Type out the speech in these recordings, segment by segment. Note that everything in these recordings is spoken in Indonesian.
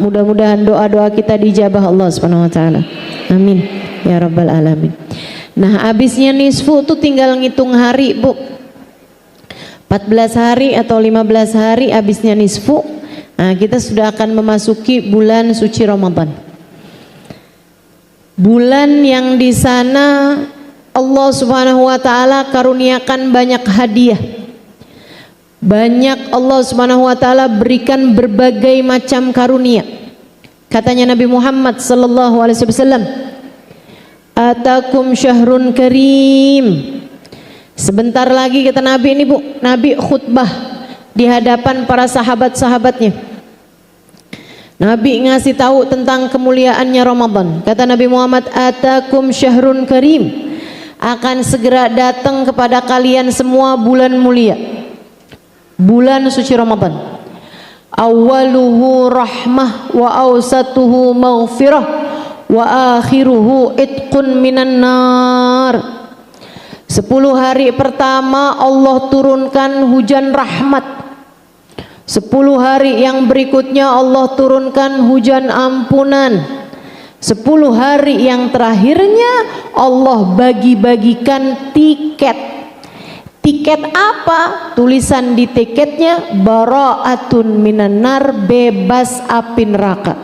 Mudah-mudahan doa-doa kita dijabah Allah Subhanahu wa taala. Amin ya rabbal alamin. Nah, habisnya nisfu tuh tinggal ngitung hari, Bu. 14 hari atau 15 hari habisnya nisfu. Nah, kita sudah akan memasuki bulan suci Ramadan. Bulan yang di sana Allah Subhanahu wa taala karuniakan banyak hadiah. Banyak Allah Subhanahu wa taala berikan berbagai macam karunia. Katanya Nabi Muhammad sallallahu alaihi wasallam, "Atakum syahrun karim." Sebentar lagi kata Nabi ini, Bu, Nabi khutbah di hadapan para sahabat-sahabatnya. Nabi ngasih tahu tentang kemuliaannya Ramadan. Kata Nabi Muhammad, "Atakum syahrun karim." Akan segera datang kepada kalian semua bulan mulia, bulan suci Ramadan. Awaluhu rahmah wa awsatuhu maghfirah wa akhiruhu itqun minan nar. 10 hari pertama Allah turunkan hujan rahmat. 10 hari yang berikutnya Allah turunkan hujan ampunan. 10 hari yang terakhirnya Allah bagi-bagikan tiket. Tiket apa? Tulisan di tiketnya bara'atun minan nar, bebas api neraka.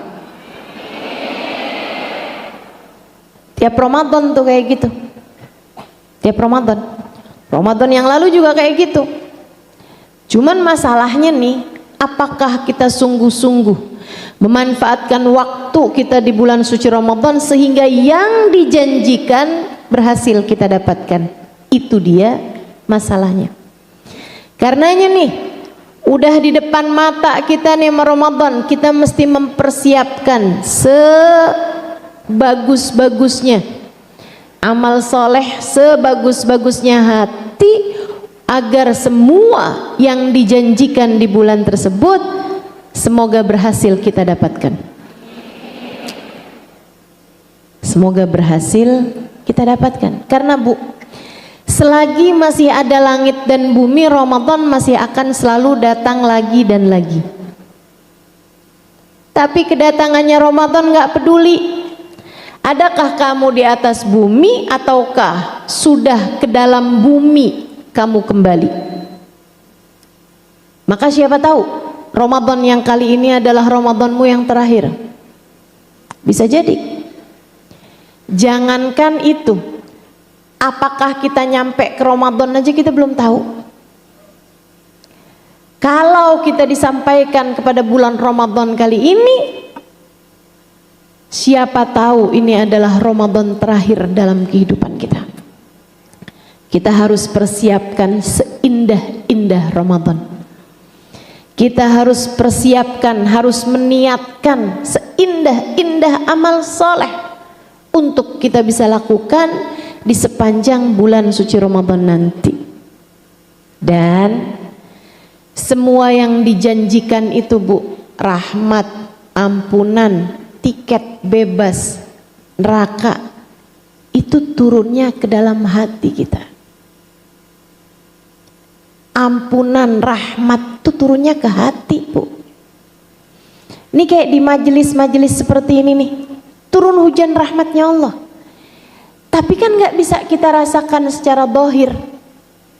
Tiap Ramadan tuh kayak gitu. Tiap Ramadan. Ramadan yang lalu juga kayak gitu. Cuman masalahnya nih, apakah kita sungguh-sungguh memanfaatkan waktu kita di bulan suci Ramadan sehingga yang dijanjikan berhasil kita dapatkan? Itu dia masalahnya. Karenanya nih, udah di depan mata kita nih Ramadan, kita mesti mempersiapkan sebagus-bagusnya amal soleh, sebagus-bagusnya hati, agar semua yang dijanjikan di bulan tersebut semoga berhasil kita dapatkan. Semoga berhasil kita dapatkan. Karena Bu, selagi masih ada langit dan bumi, Ramadan masih akan selalu datang lagi dan lagi. Tapi kedatangannya Ramadan gak peduli. Adakah kamu di atas bumi ataukah sudah ke dalam bumi kamu kembali? Maka siapa tahu Ramadan yang kali ini adalah Ramadanmu yang terakhir. Bisa jadi. Jangankan itu, apakah kita nyampe ke Ramadan aja kita belum tahu. Kalau kita disampaikan kepada bulan Ramadan kali ini, siapa tahu ini adalah Ramadan terakhir dalam kehidupan kita. Kita harus persiapkan seindah-indah Ramadan. Kita harus persiapkan, harus meniatkan seindah-indah amal soleh untuk kita bisa lakukan di sepanjang bulan suci Ramadan nanti. Dan semua yang dijanjikan itu, Bu, rahmat, ampunan, tiket bebas neraka, itu turunnya ke dalam hati kita. Ampunan, rahmat itu turunnya ke hati, Bu. Ini kayak di majelis-majelis seperti ini nih, turun hujan rahmatnya Allah. Tapi kan gak bisa kita rasakan secara zahir.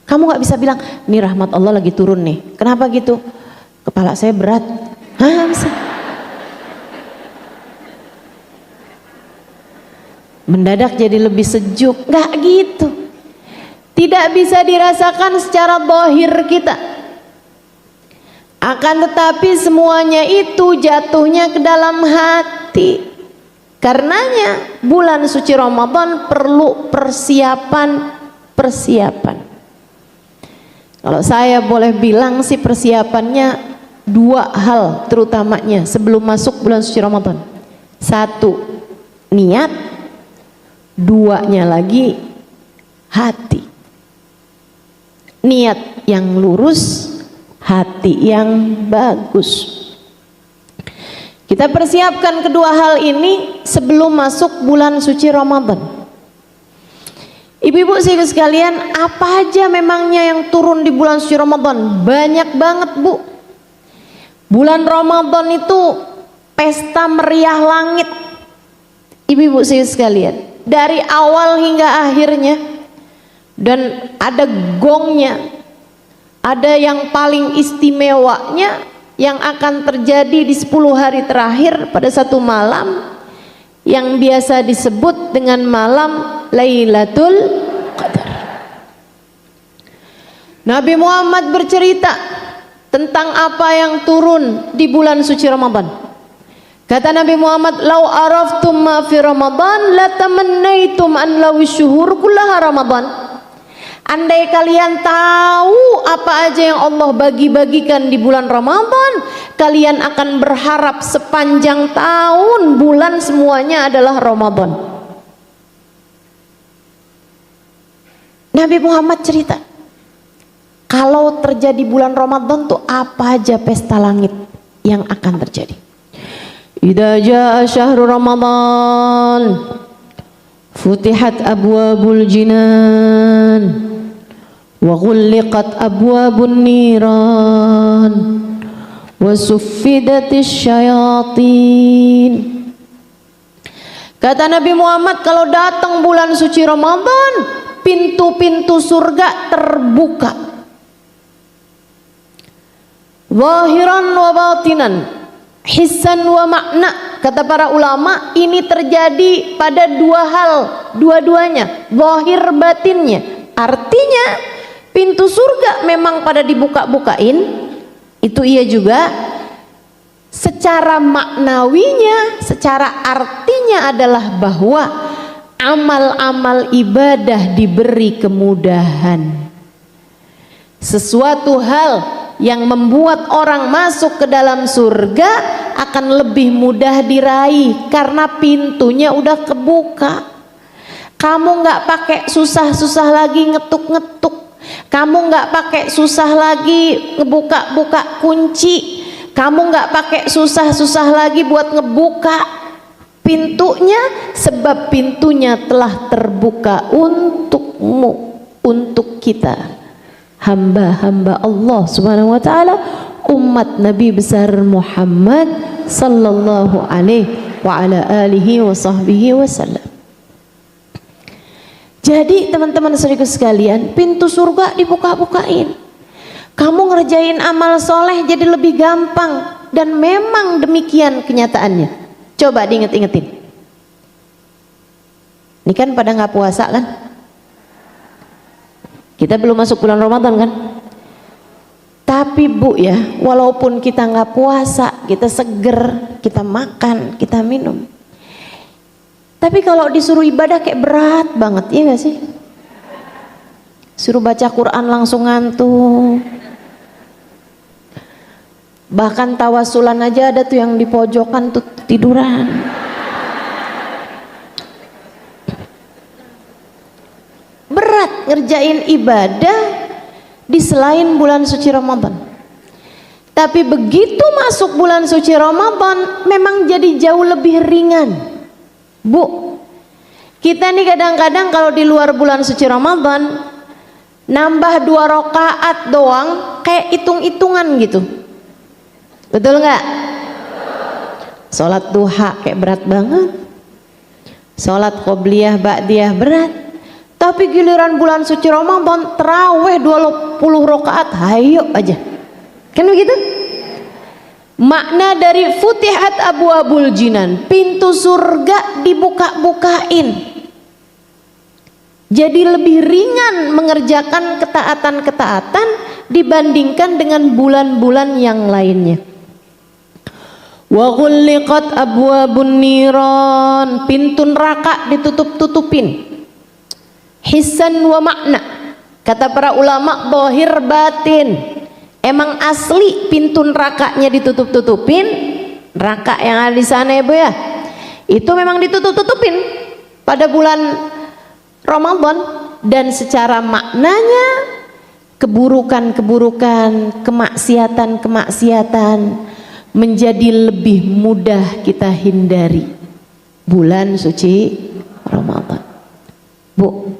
Kamu gak bisa bilang, nih rahmat Allah lagi turun nih. Kenapa gitu? Kepala saya berat. Hah, bisa. Mendadak jadi lebih sejuk. Gak gitu. Tidak bisa dirasakan secara zahir kita. Akan tetapi semuanya itu jatuhnya ke dalam hati. Karenanya bulan suci Ramadan perlu persiapan. Kalau saya boleh bilang sih persiapannya 2 hal terutamanya sebelum masuk bulan suci Ramadan. 1, niat. 2-nya lagi hati. Niat yang lurus, hati yang bagus. Kita persiapkan kedua hal ini sebelum masuk bulan suci Ramadan. Ibu-ibu sekalian, apa aja memangnya yang turun di bulan suci Ramadan? Banyak banget, Bu. Bulan Ramadan itu pesta meriah langit. Ibu-ibu sekalian, dari awal hingga akhirnya, dan ada gongnya, ada yang paling istimewanya yang akan terjadi di 10 hari terakhir pada satu malam yang biasa disebut dengan malam Lailatul Qadar. Nabi Muhammad bercerita tentang apa yang turun di bulan suci Ramadan. Kata Nabi Muhammad, "Lau araftum ma fi Ramadan la tamannaitum an law syuhur kullaha Ramadan." Andai kalian tahu apa aja yang Allah bagi-bagikan di bulan Ramadan, kalian akan berharap sepanjang tahun bulan semuanya adalah Ramadan. Nabi Muhammad cerita, kalau terjadi bulan Ramadan tuh apa aja pesta langit yang akan terjadi. Idza jaa syahrul Ramadan futihat abwabul jinan wa ghulliqat abwabun niran wa suffidatis syayatin. Kata Nabi Muhammad, kalau datang bulan suci Ramadan, pintu-pintu surga terbuka, zahiran wa batinan, hissan wa makna. Kata para ulama, ini terjadi pada dua hal, dua-duanya, zahir batinnya. Artinya pintu surga memang pada dibuka-bukain, itu iya juga. Secara maknawinya, secara artinya adalah bahwa amal-amal ibadah diberi kemudahan. Sesuatu hal yang membuat orang masuk ke dalam surga akan lebih mudah diraih karena pintunya udah kebuka. Kamu nggak pakai susah-susah lagi ngetuk-ngetuk, kamu nggak pakai susah lagi ngebuka-buka kunci, kamu nggak pakai susah-susah lagi buat ngebuka pintunya, sebab pintunya telah terbuka untukmu, untuk kita, hamba-hamba Allah Subhanahu wa taala, umat Nabi besar Muhammad sallallahu alaihi wa ala alihi wa sahbihi wasallam. Jadi teman-teman saudaraku sekalian, pintu surga dibuka-bukain. Kamu ngerjain amal soleh jadi lebih gampang, dan memang demikian kenyataannya. Coba diinget-ingetin. Ini kan pada nggak puasa kan? Kita belum masuk bulan Ramadan kan? Tapi Bu ya, walaupun kita nggak puasa, kita seger, kita makan, kita minum. Tapi kalau disuruh ibadah kayak berat banget, iya gak sih? Suruh baca Quran langsung ngantuk. Bahkan tawasulan aja ada tuh yang di pojokan tuh tiduran. Berat ngerjain ibadah di selain bulan suci Ramadan. Tapi begitu masuk bulan suci Ramadan memang jadi jauh lebih ringan. Bu, kita nih kadang-kadang kalau di luar bulan suci Ramadan nambah 2 rakaat doang kayak hitung-hitungan gitu. Betul nggak? Sholat duha kayak berat banget, sholat qobliyah ba'diyah berat. Tapi giliran bulan suci Ramadan tarawih 20 rakaat, hayo aja. Kan begitu? Makna dari futihat abwabul jinan, pintu surga dibuka-bukain. Jadi lebih ringan mengerjakan ketaatan-ketaatan dibandingkan dengan bulan-bulan yang lainnya. Wa ghulliqat abwabun niran, pintu neraka ditutup-tutupin. Hissan wa makna. Kata para ulama, zahir batin. Emang asli pintu nerakanya ditutup-tutupin. Neraka yang ada di sana ya Bu ya, itu memang ditutup-tutupin pada bulan Ramadan. Dan secara maknanya keburukan-keburukan, kemaksiatan-kemaksiatan menjadi lebih mudah kita hindari bulan suci Ramadan. Bu,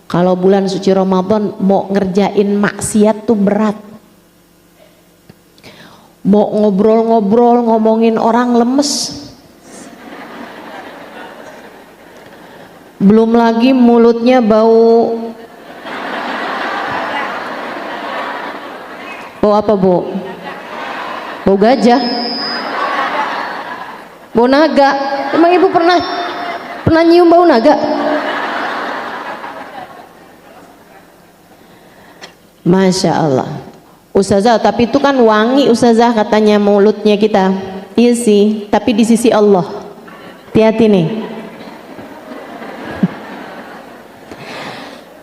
kalau bulan suci Ramadan mau ngerjain maksiat tuh berat. mau ngobrol-ngobrol ngomongin orang lemes. Belum lagi mulutnya bau apa Bu? Bau gajah, bau naga. Emang Ibu pernah nyium bau naga? Masya Allah. Ustazah, tapi itu kan wangi Ustazah katanya mulutnya kita. Iya sih, tapi di sisi Allah. Hati-hati nih.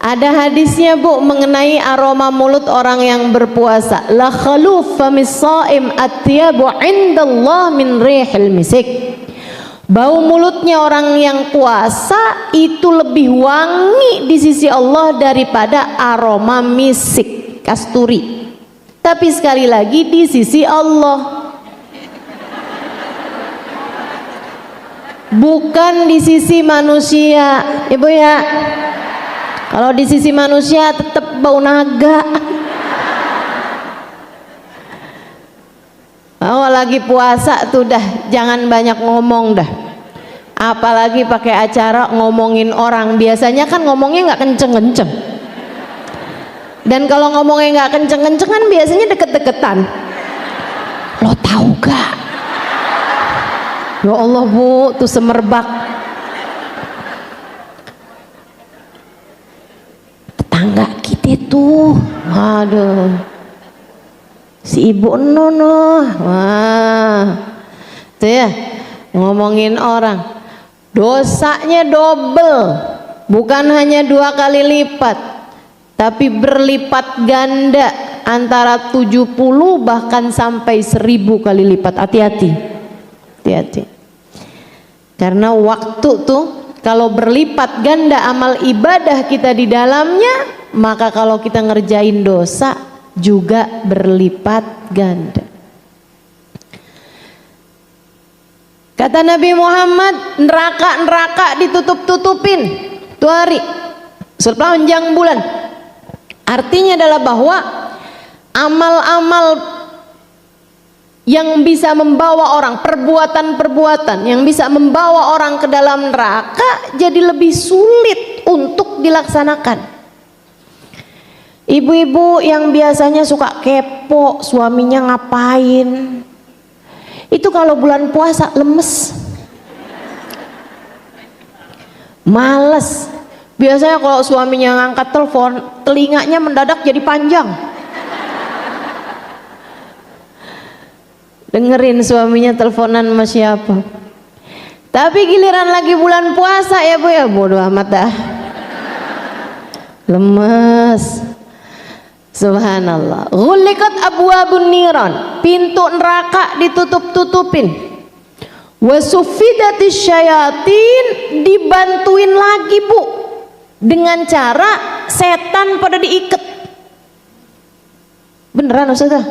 Ada hadisnya Bu mengenai aroma mulut orang yang berpuasa. La khaluf famis shaim atyabu indallah min rihil misik. Bau mulutnya orang yang puasa itu lebih wangi di sisi Allah daripada aroma misik, kasturi. Tapi sekali lagi di sisi Allah, bukan di sisi manusia, Ibu ya. Kalau di sisi manusia tetap bau naga. Oh, lagi puasa tuh dah jangan banyak ngomong dah. Apalagi pakai acara ngomongin orang. Biasanya kan ngomongnya nggak kenceng-kenceng. Dan kalau ngomongnya nggak kenceng-kenceng kan biasanya deket-deketan. Lo tahu gak? Ya Allah Bu, tuh semerbak. Tetangga kita tuh, waduh, si Ibu Nono, wah, tuh ya ngomongin orang, dosanya double, bukan hanya 2 kali lipat, tapi berlipat ganda, antara 70 bahkan sampai 1000 kali lipat. Hati-hati, hati-hati, karena waktu tuh kalau berlipat ganda amal ibadah kita di dalamnya, maka kalau kita ngerjain dosa juga berlipat ganda. Kata Nabi Muhammad, neraka ditutup-tutupin tuh hari sepanjang bulan. Artinya adalah bahwa amal-amal yang bisa membawa orang, perbuatan-perbuatan yang bisa membawa orang ke dalam neraka jadi lebih sulit untuk dilaksanakan. Ibu-ibu yang biasanya suka kepo suaminya ngapain, itu kalau bulan puasa lemes, males. Biasanya kalau suaminya ngangkat telepon, telinganya mendadak jadi panjang, dengerin suaminya teleponan sama siapa. Tapi giliran lagi bulan puasa ya Bu ya, bodo amat dah, lemes. Subhanallah. Ghuliqat abwabun niran, pintu neraka ditutup-tutupin. Wasufidatis syayatin, dibantuin lagi Bu dengan cara setan pada diikat. Beneran Ustazah?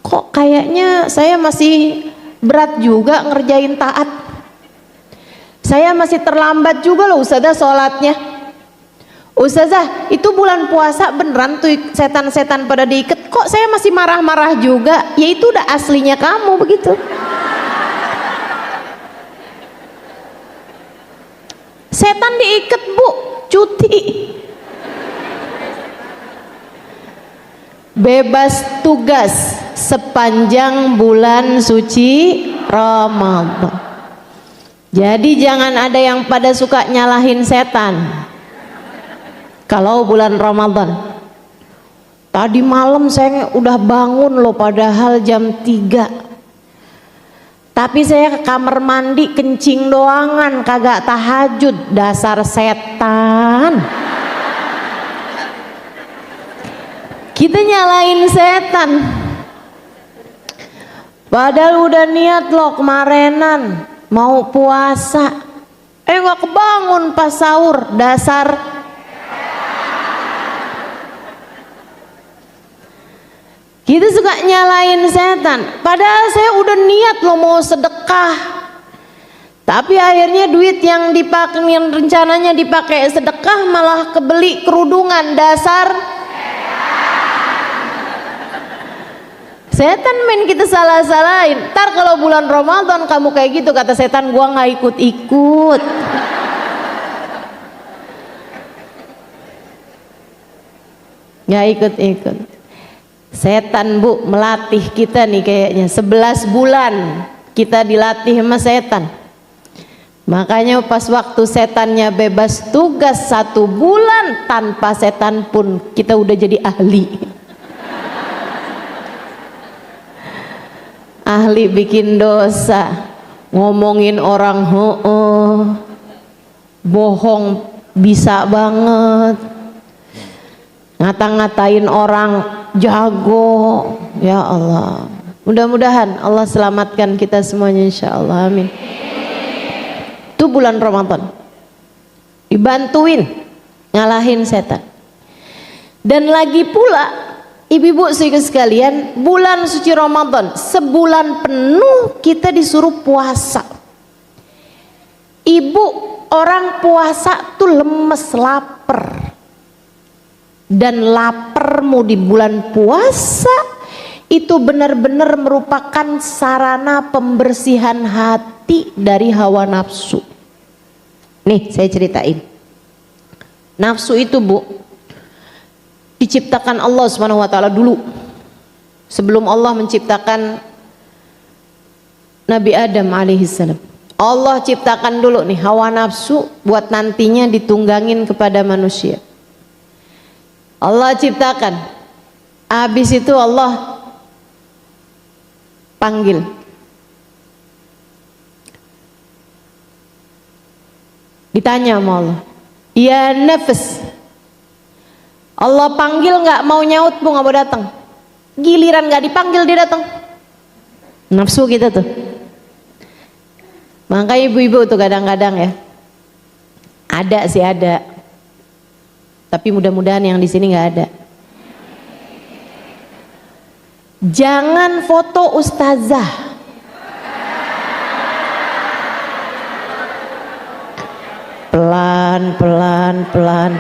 Kok kayaknya saya masih berat juga ngerjain taat, saya masih terlambat juga loh Ustazah sholatnya. Ustazah, itu bulan puasa beneran tuh setan-setan pada diikat, kok saya masih marah-marah juga? Ya itu udah aslinya kamu begitu. Setan diikat Bu, cuti, bebas tugas sepanjang bulan suci Ramadan. Jadi jangan ada yang pada suka nyalahin setan kalau bulan Ramadan. Tadi malam saya udah bangun loh, padahal jam 3, tapi saya ke kamar mandi kencing doangan, kagak tahajud. Dasar setan. Kita nyalain setan, padahal udah niat loh kemarinan mau puasa, nggak kebangun pas sahur. Dasar kita suka nyalain setan, padahal saya udah niat loh mau sedekah, tapi akhirnya duit yang dipakai, yang rencananya dipakai sedekah malah kebeli kerudungan. Dasar Setan main kita salah-salahin. Ntar kalau bulan Ramadan kamu kayak gitu, kata setan, gua nggak ikut-ikut. Nggak ikut-ikut. Setan Bu melatih kita nih kayaknya 11 bulan kita dilatih sama setan. Makanya pas waktu setannya bebas tugas 1 bulan, tanpa setan pun kita udah jadi ahli. Ahli bikin dosa, ngomongin orang bohong bisa banget, ngata-ngatain orang jago. Ya Allah, mudah-mudahan Allah selamatkan kita semuanya insyaallah, amin. Itu bulan Ramadan dibantuin ngalahin setan. Dan lagi pula ibu-ibu sekalian, bulan suci Ramadan sebulan penuh kita disuruh puasa. Ibu, orang puasa tuh lemes, lapar. Dan laparmu di bulan puasa itu benar-benar merupakan sarana pembersihan hati dari hawa nafsu. Nih saya ceritain. Nafsu itu Bu diciptakan Allah Subhanahu wa taala dulu. Sebelum Allah menciptakan Nabi Adam alaihissalam. Allah ciptakan dulu nih hawa nafsu buat nantinya ditunggangin kepada manusia. Allah ciptakan. Habis itu Allah panggil. Ditanya sama Allah, ya nafas. Allah panggil nggak mau nyaut Bu, nggak mau datang. Giliran nggak dipanggil dia datang. Nafsu kita tuh. Makanya ibu-ibu tuh kadang-kadang ya, ada sih ada, tapi mudah-mudahan yang di sini nggak ada. Jangan foto ustazah. Pelan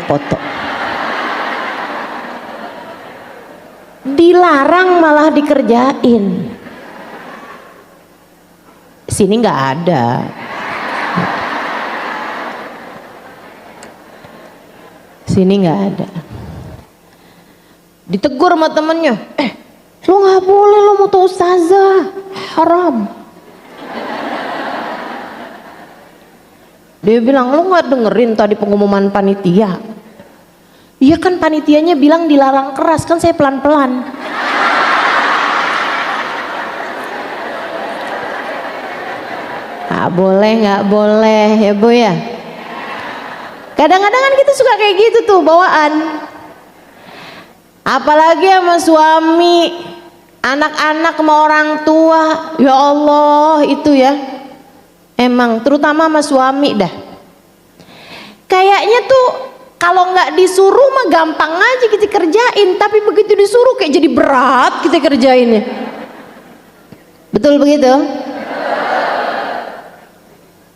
foto. Dilarang malah dikerjain. Sini nggak ada. Sini nggak ada. Ditegur sama temennya, lo nggak boleh, lo mau tuh ustazah, haram. Dia bilang, lo nggak dengerin tadi pengumuman panitia? Iya kan panitianya bilang dilarang keras, kan saya pelan-pelan. Nggak boleh ya Bu ya. Kadang-kadang kan kita suka kayak gitu tuh bawaan. Apalagi sama suami, anak-anak sama orang tua. Ya Allah itu ya. Emang terutama sama suami dah. Kayaknya tuh kalau nggak disuruh mah gampang aja kita kerjain, tapi begitu disuruh kayak jadi berat kita kerjainnya. Betul begitu?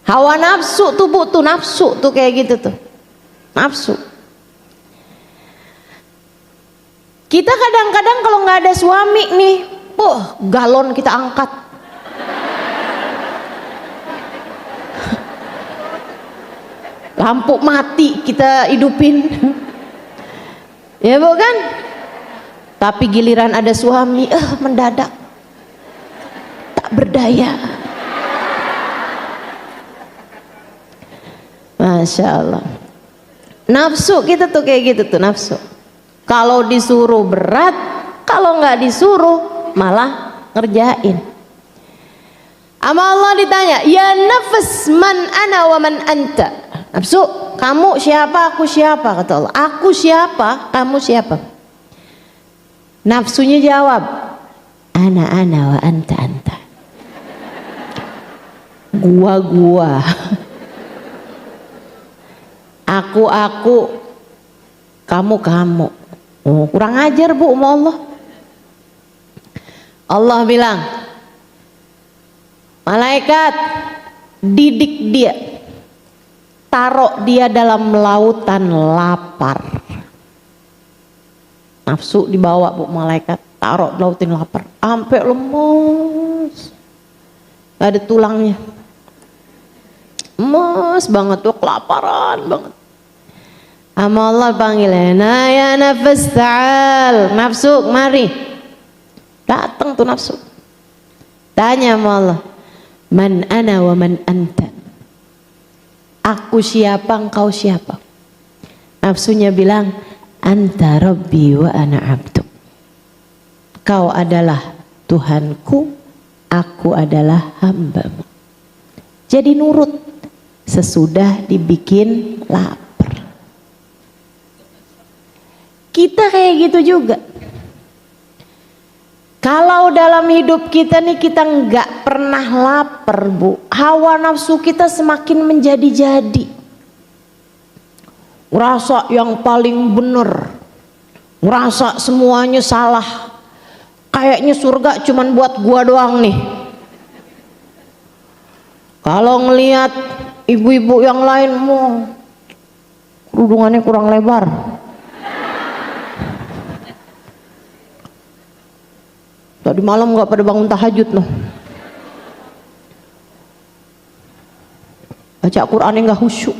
Hawa nafsu tuh Bu, tuh nafsu tuh kayak gitu tuh. Nafsu. Kita kadang-kadang kalau nggak ada suami nih, galon kita angkat. Lampu mati kita hidupin. Ya Bu kan? Tapi giliran ada suami, mendadak tak berdaya. Masya Allah. Nafsu kita tuh kayak gitu tuh, nafsu. Kalau disuruh berat, kalau nggak disuruh malah ngerjain. Ama Allah ditanya, ya nafas man ana wa man anta. Nafsu, kamu siapa, aku siapa? Kata Allah, aku siapa, kamu siapa? Nafsunya jawab, ana wa anta. Gua. Aku, kamu. Oh, kurang ajar Bu sama Allah. Allah bilang, malaikat didik dia, taruh dia dalam lautan lapar. Nafsu dibawa Bu malaikat. taruh lautin lapar, sampai lemes, gak ada tulangnya, lemes banget tuh, kelaparan banget. Ama Allah panggil, nah ya nafas ta'al, nafsu mari, datang tuh nafsu, tanya sama Allah, man ana wa man anta, aku siapa, engkau siapa? Nafsunya bilang, anta rabbi wa ana abdu, kau adalah Tuhanku, aku adalah hambamu. Jadi nurut sesudah dibikin lapar. Kita kayak gitu juga. Kalau dalam hidup kita nih kita nggak pernah lapar, Bu, hawa nafsu kita semakin menjadi-jadi. Ngerasa yang paling bener, ngerasa semuanya salah. Kayaknya surga cuman buat gua doang nih. Kalau ngelihat ibu-ibu yang lain, mau kerudungannya kurang lebar, tadi malam nggak pada bangun tahajud loh, baca Qurannya nggak khusyuk.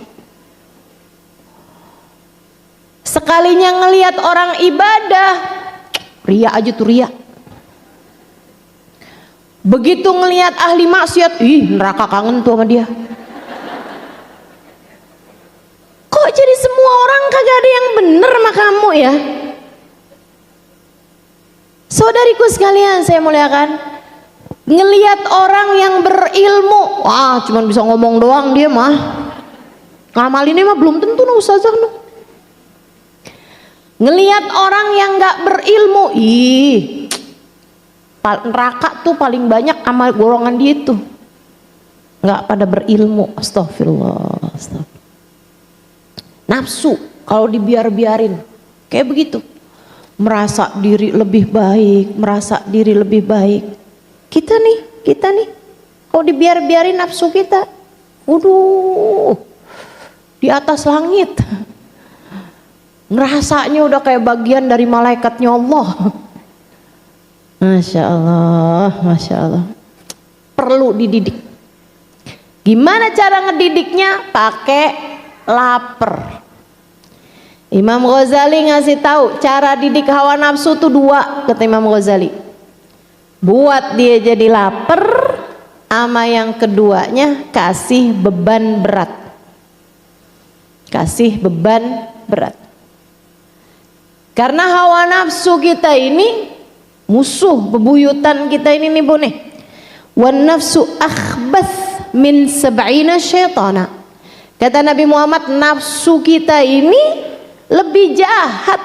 Sekalinya ngelihat orang ibadah, ria aja tuh, ria. Begitu ngelihat ahli maksiat, ih neraka kangen tuh sama dia. Kok jadi semua orang kagak ada yang bener sama kamu ya? Saudariku sekalian saya muliakan, ngelihat orang yang berilmu, wah cuman bisa ngomong doang dia mah, ngamalinnya mah belum tentu no ustazah no. Ngelihat orang yang nggak berilmu, ih neraka tuh paling banyak sama golongan dia itu nggak pada berilmu. Astagfirullah, astagfirullah. Nafsu kalau dibiar-biarin kayak begitu, merasa diri lebih baik, merasa diri lebih baik. Kita nih kalau dibiar-biarin nafsu kita, waduh, di atas langit, ngerasanya udah kayak bagian dari malaikatnya Allah. Masya Allah, Masya Allah. Perlu dididik. Gimana cara ngedidiknya? Pakai lapar. Imam Ghazali ngasih tahu cara didik hawa nafsu tuh dua, kata Imam Ghazali. Buat dia jadi lapar, sama yang keduanya kasih beban berat. Kasih beban berat. Karena hawa nafsu kita ini musuh bebuyutan kita ini nih, Bu nih. Wan nafsu akhbath min sab'ina syaitana. Kata Nabi Muhammad, nafsu kita ini lebih jahat,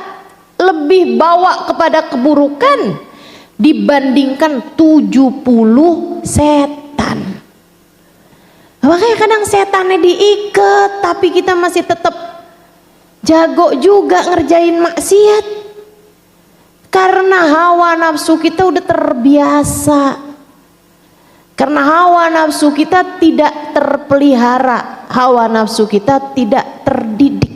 lebih bawa kepada keburukan dibandingkan 70 setan. Makanya kadang setannya diikat, tapi kita masih tetap jago juga ngerjain maksiat. Karena hawa nafsu kita udah terbiasa. Karena hawa nafsu kita tidak terpelihara, hawa nafsu kita tidak terdidik.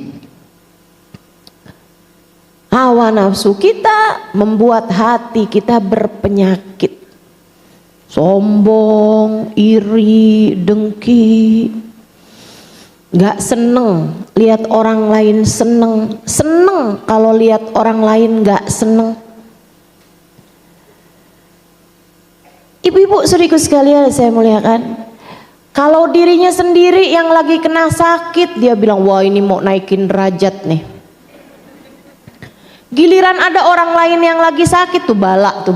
Hawa nafsu kita membuat hati kita berpenyakit. Sombong, iri, dengki. Gak seneng lihat orang lain seneng, seneng kalau lihat orang lain gak seneng. Ibu-ibu saudariku sekalian saya muliakan, kalau dirinya sendiri yang lagi kena sakit, dia bilang wah ini mau naikin derajat nih. Giliran ada orang lain yang lagi sakit tuh bala,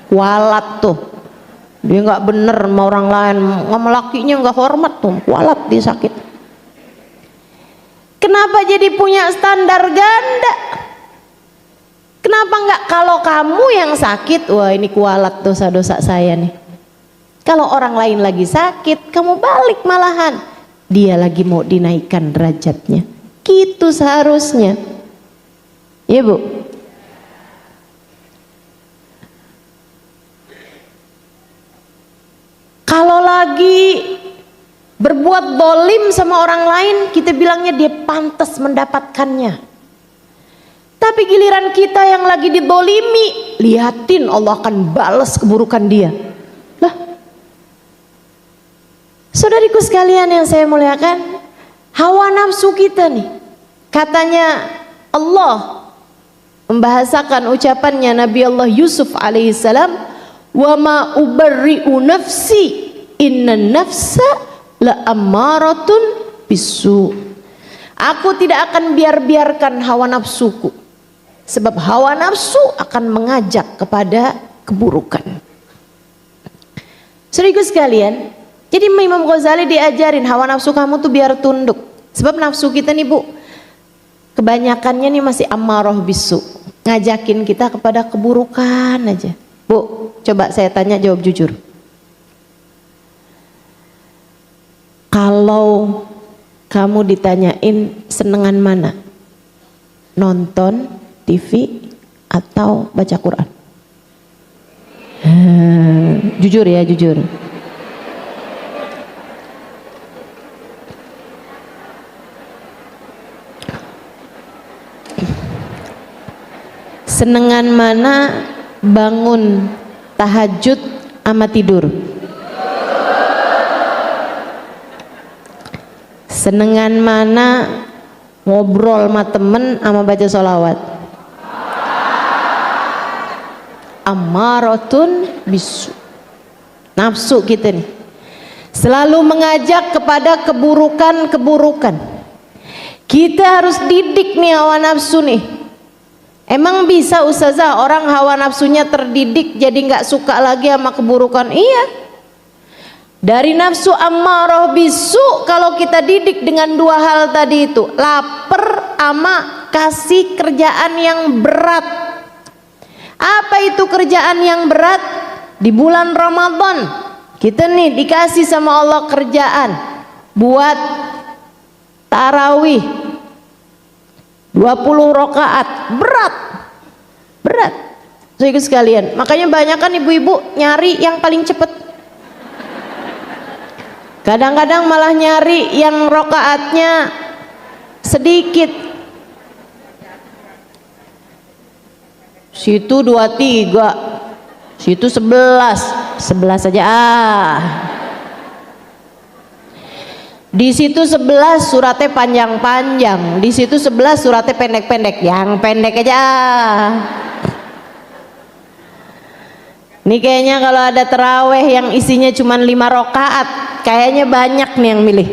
kualat tuh, dia nggak bener sama orang lain, sama lakinya nggak hormat tuh, kualat dia sakit. Kenapa jadi punya standar ganda? Kenapa nggak kalau kamu yang sakit, wah ini kualat dosa-dosa saya nih. Kalau orang lain lagi sakit, kamu balik malahan, dia lagi mau dinaikkan derajatnya. Gitu seharusnya. Iya Bu. Kalau lagi berbuat dolim sama orang lain, kita bilangnya dia pantas mendapatkannya. Tapi giliran kita yang lagi didolimi, lihatin Allah akan balas keburukan dia. Lah, saudariku sekalian yang saya muliakan, hawa nafsu kita nih, katanya Allah membahasakan ucapannya Nabi Allah Yusuf alaihissalam, wa ma ubarri'u nafsi innan nafsa la ammaratun bisu. Aku tidak akan biarkan hawa nafsuku, sebab hawa nafsu akan mengajak kepada keburukan. Saudaraku sekalian, jadi Imam Ghazali diajarin hawa nafsu kamu tuh biar tunduk. Sebab nafsu kita nih Bu, kebanyakannya nih masih ammarah bisu, ngajakin kita kepada keburukan aja. Bu, coba saya tanya, jawab jujur. Kalau kamu ditanyain senengan mana? Nonton TV atau baca Quran? Jujur ya, jujur. Senengan mana bangun tahajud sama tidur? Senengan mana ngobrol sama temen sama baca sholawat? Ammaratun bisu. Nafsu kita nih selalu mengajak kepada keburukan-keburukan. Kita harus didik nih hawa nafsu nih. Emang bisa ustazah orang hawa nafsunya terdidik jadi nggak suka lagi sama keburukan? Iya. Dari nafsu ammarah bisu, kalau kita didik dengan dua hal tadi itu, lapar sama kasih kerjaan yang berat. Apa itu kerjaan yang berat? Di bulan Ramadan kita nih dikasih sama Allah kerjaan buat tarawih 20 rakaat, berat. Saudara sekalian, makanya banyak kan ibu-ibu nyari yang paling cepat. Kadang-kadang malah nyari yang rakaatnya sedikit. Situ 23, situ 11 saja Di situ 11 suratnya panjang-panjang, di situ 11 suratnya pendek-pendek, yang pendek aja. Ini kayaknya kalau ada terawih yang isinya cuma 5 rakaat, kayaknya banyak nih yang milih.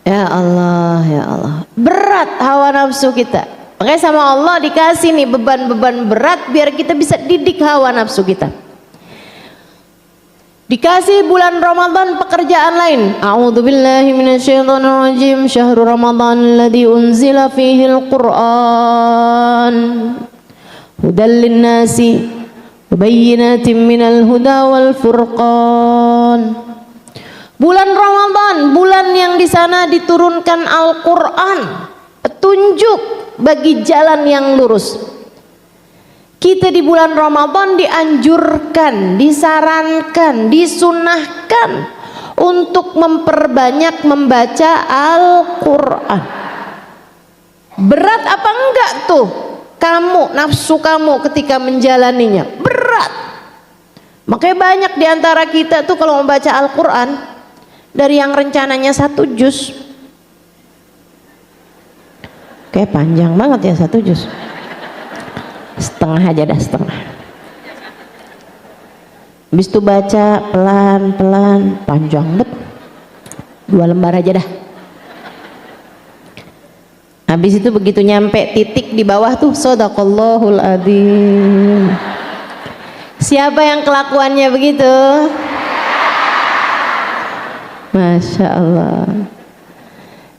Ya Allah, ya Allah, berat hawa nafsu kita. Makanya sama Allah dikasih nih beban-beban berat biar kita bisa didik hawa nafsu kita. Dikasih bulan Ramadan pekerjaan lain. A'udzubillahi minasyaitonirrajim. Syahrul Ramadan alladzi unzila fihil Qur'an hudal linnasi wa bayyinatin minal huda wal furqan. Bulan Ramadan, bulan yang di sana diturunkan Al-Qur'an, petunjuk bagi jalan yang lurus. Kita di bulan Ramadan dianjurkan, disarankan, disunahkan untuk memperbanyak membaca Al-Quran. Berat apa enggak tuh kamu, nafsu kamu ketika menjalaninya? Berat. Makanya banyak diantara kita tuh kalau membaca Al-Quran, dari yang rencananya 1 juz, kayak panjang banget ya 1 juz, setengah aja dah, setengah. Habis itu baca pelan-pelan, panjang bet, 2 lembar aja dah. Habis itu begitu nyampe titik di bawah tuh, Shadaqallahul adzim. Siapa yang kelakuannya begitu? Masya Allah.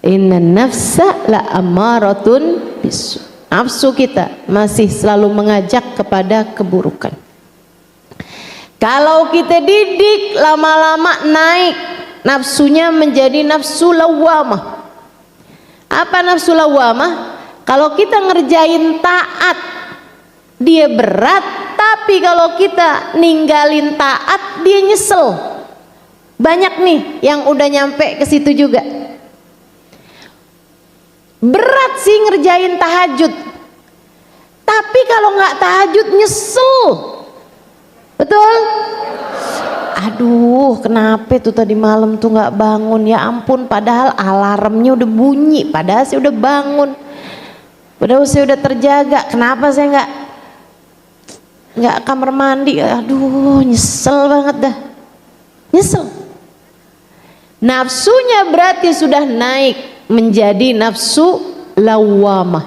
Inna nafsa la ammaratun bisu. Nafsu kita masih selalu mengajak kepada keburukan. Kalau kita didik, lama-lama naik nafsunya menjadi nafsu lawamah. Apa nafsu lawamah? Kalau kita ngerjain taat dia berat, tapi kalau kita ninggalin taat dia nyesel. Banyak nih yang udah nyampe ke situ juga. Berat sih ngerjain tahajud, tapi kalau nggak tahajud nyesel, betul? Aduh, kenapa tuh tadi malam tuh nggak bangun, ya ampun, padahal alarmnya udah bunyi, padahal saya udah bangun, padahal saya udah terjaga, kenapa saya nggak kamar mandi? Aduh, nyesel banget dah, nyesel. Nafsunya berarti sudah naik menjadi nafsu lawamah.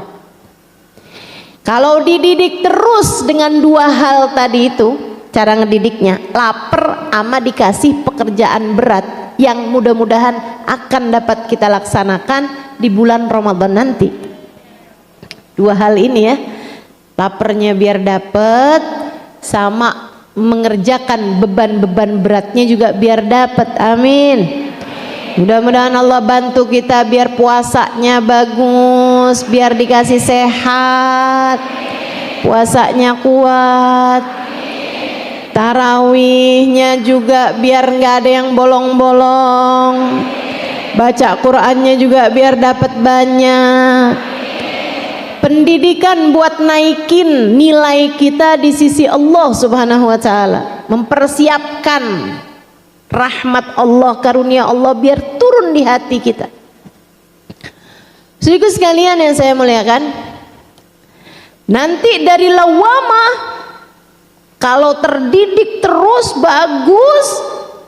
Kalau dididik terus dengan dua hal tadi itu, cara ngedidiknya, lapar sama dikasih pekerjaan berat yang mudah-mudahan akan dapat kita laksanakan di bulan Ramadan nanti. Dua hal ini ya, laparnya biar dapat, sama mengerjakan beban-beban beratnya juga biar dapat. Amin. Mudah-mudahan Allah bantu kita biar puasanya bagus, biar dikasih sehat, puasanya kuat, tarawihnya juga biar nggak ada yang bolong-bolong, baca Qur'annya juga biar dapat banyak. Pendidikan buat naikin nilai kita di sisi Allah Subhanahu wa Ta'ala, mempersiapkan rahmat Allah, karunia Allah biar turun di hati kita. Saudaraku sekalian yang saya muliakan, nanti dari lawamah kalau terdidik terus bagus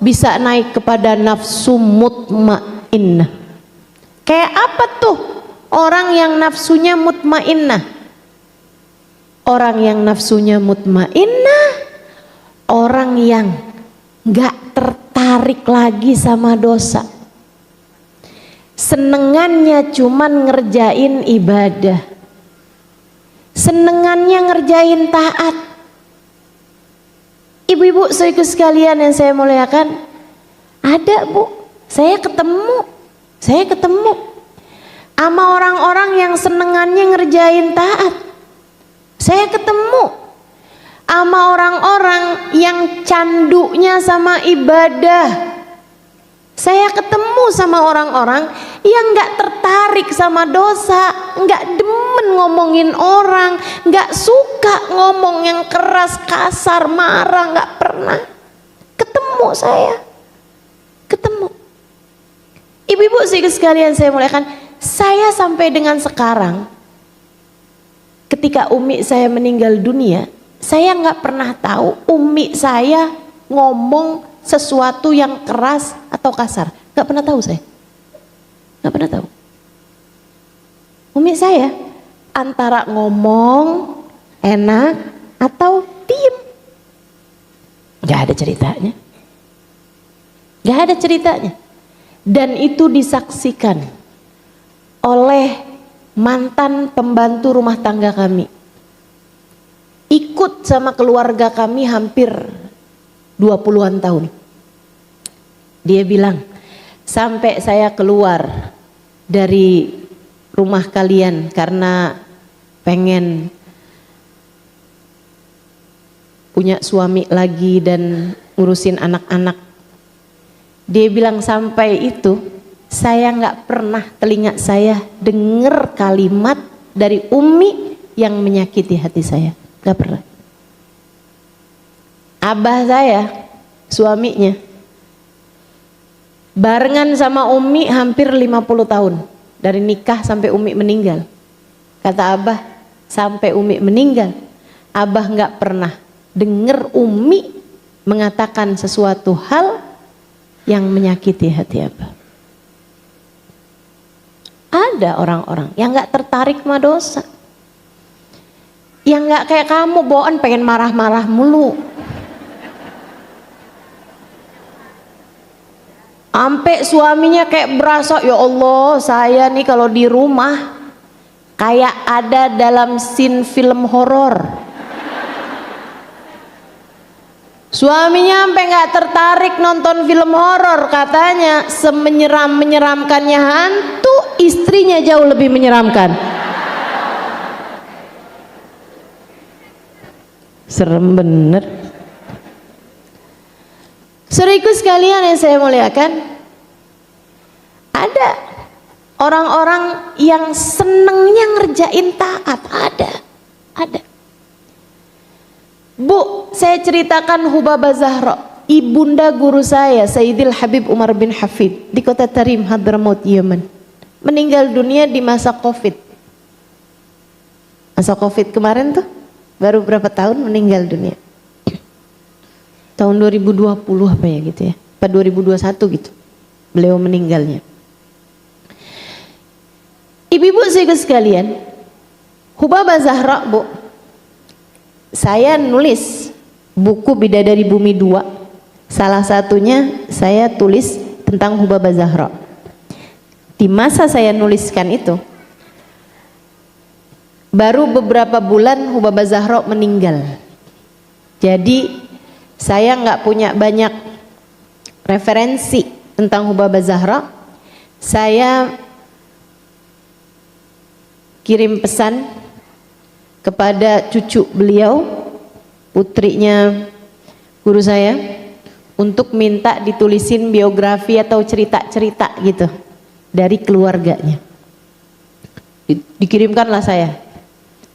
bisa naik kepada nafsu mutmainnah. Kayak apa tuh orang yang nafsunya mutmainnah? Orang yang nafsunya mutmainnah, orang yang nggak tertarik lagi sama dosa, senengannya cuman ngerjain ibadah, senengannya ngerjain taat. Ibu-ibu saudaraku sekalian yang saya muliakan, ada bu, saya ketemu sama orang-orang yang senengannya ngerjain taat. Saya ketemu sama orang-orang yang candunya sama ibadah. Saya ketemu sama orang-orang yang nggak tertarik sama dosa, nggak demen ngomongin orang, nggak suka ngomong yang keras, kasar, marah, nggak pernah. Ketemu saya, ketemu. Ibu-ibu sekalian saya muliakan, saya sampai dengan sekarang, ketika umi saya meninggal dunia, saya nggak pernah tahu umi saya ngomong sesuatu yang keras atau kasar. Nggak pernah tahu saya. Nggak pernah tahu. Umi saya antara ngomong enak atau diem. Nggak ada ceritanya. Nggak ada ceritanya. Dan itu disaksikan oleh mantan pembantu rumah tangga kami. Ikut sama keluarga kami hampir 20-an tahun. Dia bilang, sampai saya keluar dari rumah kalian karena pengen punya suami lagi dan ngurusin anak-anak. Dia bilang sampai itu saya nggak pernah, telinga saya dengar kalimat dari umi yang menyakiti hati saya. Gak pernah. Abah saya, suaminya, barengan sama umi hampir 50 tahun. Dari nikah sampai umi meninggal. Kata Abah, sampai umi meninggal, Abah gak pernah dengar umi mengatakan sesuatu hal yang menyakiti hati Abah. Ada orang-orang yang gak tertarik sama dosa, yang nggak kayak kamu bawaan pengen marah-marah mulu, sampai suaminya kayak berasa, ya Allah saya nih kalau di rumah kayak ada dalam scene film horor. Suaminya sampai nggak tertarik nonton film horor, katanya semenyeram-menyeramkannya hantu, istrinya jauh lebih menyeramkan. Serem bener. Saudaraku sekalian yang saya muliakan, ada orang-orang yang senengnya ngerjain taat, ada. Bu, saya ceritakan Hubabah Zahra, ibunda guru saya Sayyidil Habib Umar bin Hafid di kota Tarim, Hadramaut, Yaman, meninggal dunia di masa Covid. Masa Covid kemarin tuh, baru berapa tahun meninggal dunia, tahun 2020 apa ya gitu ya, apa 2021 gitu beliau meninggalnya. Ibu-ibu sekalian, Hubabah Zahra, Bu, saya nulis buku Bidadari Bumi 2. Salah satunya saya tulis tentang Hubabah Zahra. Di masa saya nuliskan itu, baru beberapa bulan Hubabah Zahra meninggal. Jadi saya nggak punya banyak referensi tentang Hubabah Zahra. Saya kirim pesan kepada cucu beliau, putrinya guru saya, untuk minta ditulisin biografi atau cerita-cerita gitu dari keluarganya. Dikirimkanlah saya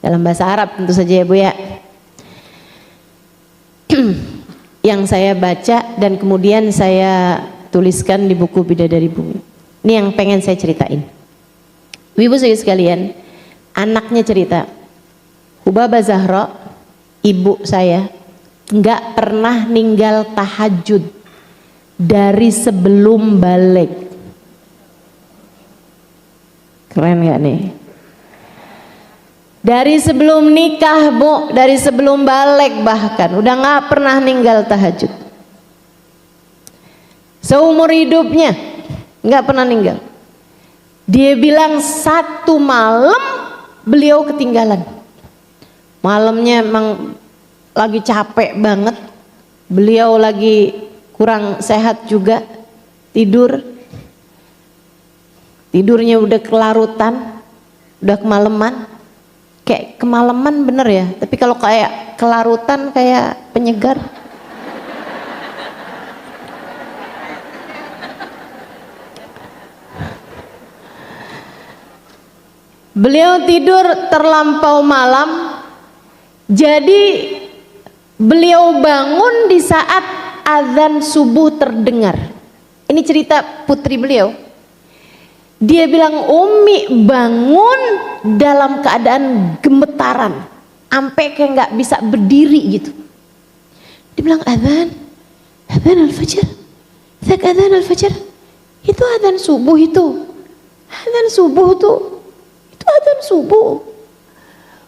dalam bahasa Arab tentu saja ya Bu ya. Yang saya baca dan kemudian saya tuliskan di buku Bidadari Bumi. Ini yang pengen saya ceritain. Ibu sekalian, anaknya cerita, Hubabah Zahra, ibu saya, nggak pernah ninggal tahajud dari sebelum balik. Keren nggak nih? Dari sebelum nikah, Bu, dari sebelum balik bahkan udah nggak pernah ninggal tahajud. Seumur hidupnya nggak pernah ninggal. Dia bilang satu malam beliau ketinggalan. Malamnya emang lagi capek banget, beliau lagi kurang sehat juga, tidurnya udah kelarutan, udah kemalaman. Kayak kemalaman bener ya, tapi kalau kayak kelarutan kayak penyegar. Beliau tidur terlampau malam, jadi beliau bangun di saat azan subuh terdengar. Ini cerita putri beliau. Dia bilang, Umi bangun dalam keadaan gemetaran, sampai kayak nggak bisa berdiri gitu. Dia bilang azan al-fajr, azan al-fajr, itu azan subuh itu, azan subuh tuh, itu azan subuh.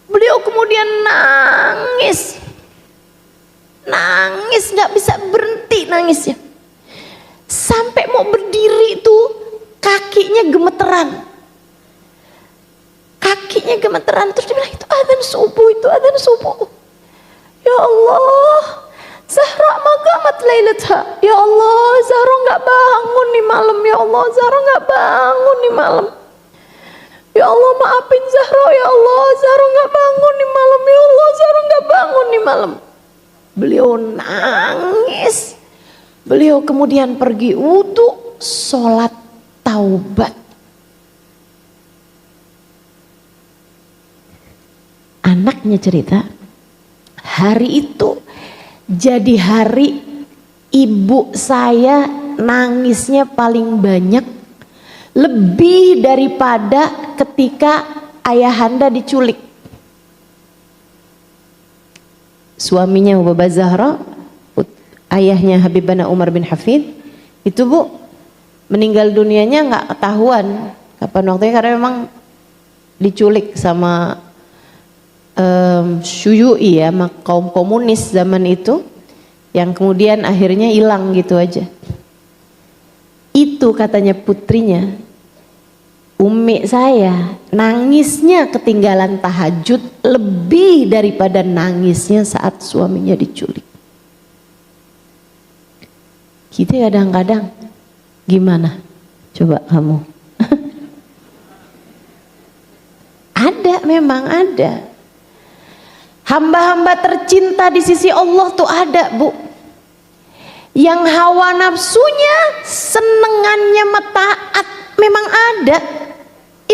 Beliau kemudian nangis nggak bisa berhenti nangisnya, sampai mau berdiri tuh kakinya gemeteran, terus dia bilang itu adzan subuh. Ya Allah, Zahra magamat lailatha, ya Allah, Zahra nggak bangun nih malam, ya Allah, Zahra nggak bangun nih malam, ya Allah maafin Zahra, ya Allah, Zahra nggak bangun nih malam, ya Allah, Zahra nggak bangun nih malam. Beliau nangis, beliau kemudian pergi wudu, sholat taubat. Anaknya cerita, hari itu jadi hari ibu saya nangisnya paling banyak, lebih daripada ketika ayahanda diculik. Suaminya Hubabah Zahra, ayahnya Habibana Umar bin Hafid, itu Bu, meninggal dunianya nggak ketahuan kapan waktunya, karena memang diculik sama Syuyu'i ya, kaum komunis zaman itu, yang kemudian akhirnya hilang gitu aja. Itu katanya putrinya, Umi saya nangisnya ketinggalan tahajud lebih daripada nangisnya saat suaminya diculik. Kita kadang-kadang gimana? Coba kamu. Ada, memang ada. Hamba-hamba tercinta di sisi Allah tuh ada, Bu. Yang hawa nafsunya, senengannya mataat memang ada.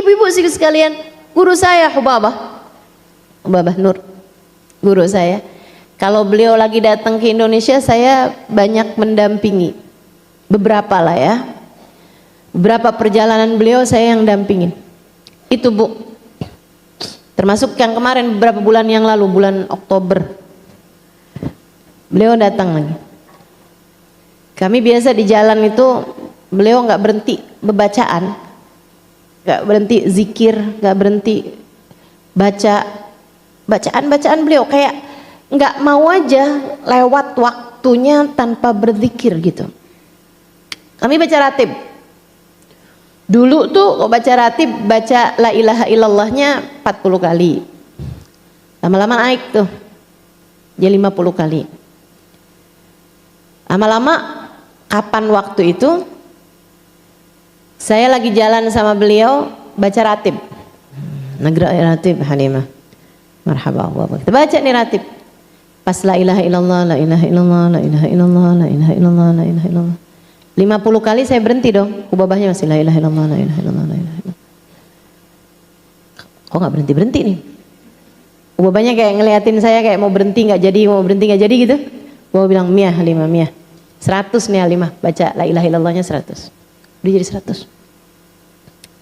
Ibu-ibu sekalian, guru saya Hubabah Nur, guru saya. Kalau beliau lagi datang ke Indonesia, saya banyak mendampingi. Beberapa lah ya. Beberapa perjalanan beliau saya yang dampingin. Itu Bu. Termasuk yang kemarin beberapa bulan yang lalu, bulan Oktober. Beliau datang lagi. Kami biasa di jalan itu, beliau nggak berhenti bebacaan, nggak berhenti zikir, nggak berhenti bacaan beliau, kayak nggak mau aja lewat waktunya tanpa berzikir gitu. Kami baca ratib. Dulu tuh kalau baca ratib, baca la ilaha illallahnya 40 kali. Lama-lama naik tuh jadi 50 kali. Lama-lama kapan waktu itu saya lagi jalan sama beliau baca ratib. Nagra ratib Halimah. Marhaba Allah. Kita baca nih ratib. Pas la ilaha illallah, la ilaha illallah, la ilaha illallah, la ilaha illallah, la ilaha illallah. 50 kali saya berhenti dong. Ubabahnya masih la ilaha illallah, la ilaha illallah, la ilaha illallah. Kok enggak berhenti-berhenti nih? Ubabahnya kayak ngeliatin saya kayak mau berhenti enggak jadi gitu. Gua bilang Mia Halimah, Mia 100 nih Halimah, baca la ilaha illallahnya 100. Udah jadi 100.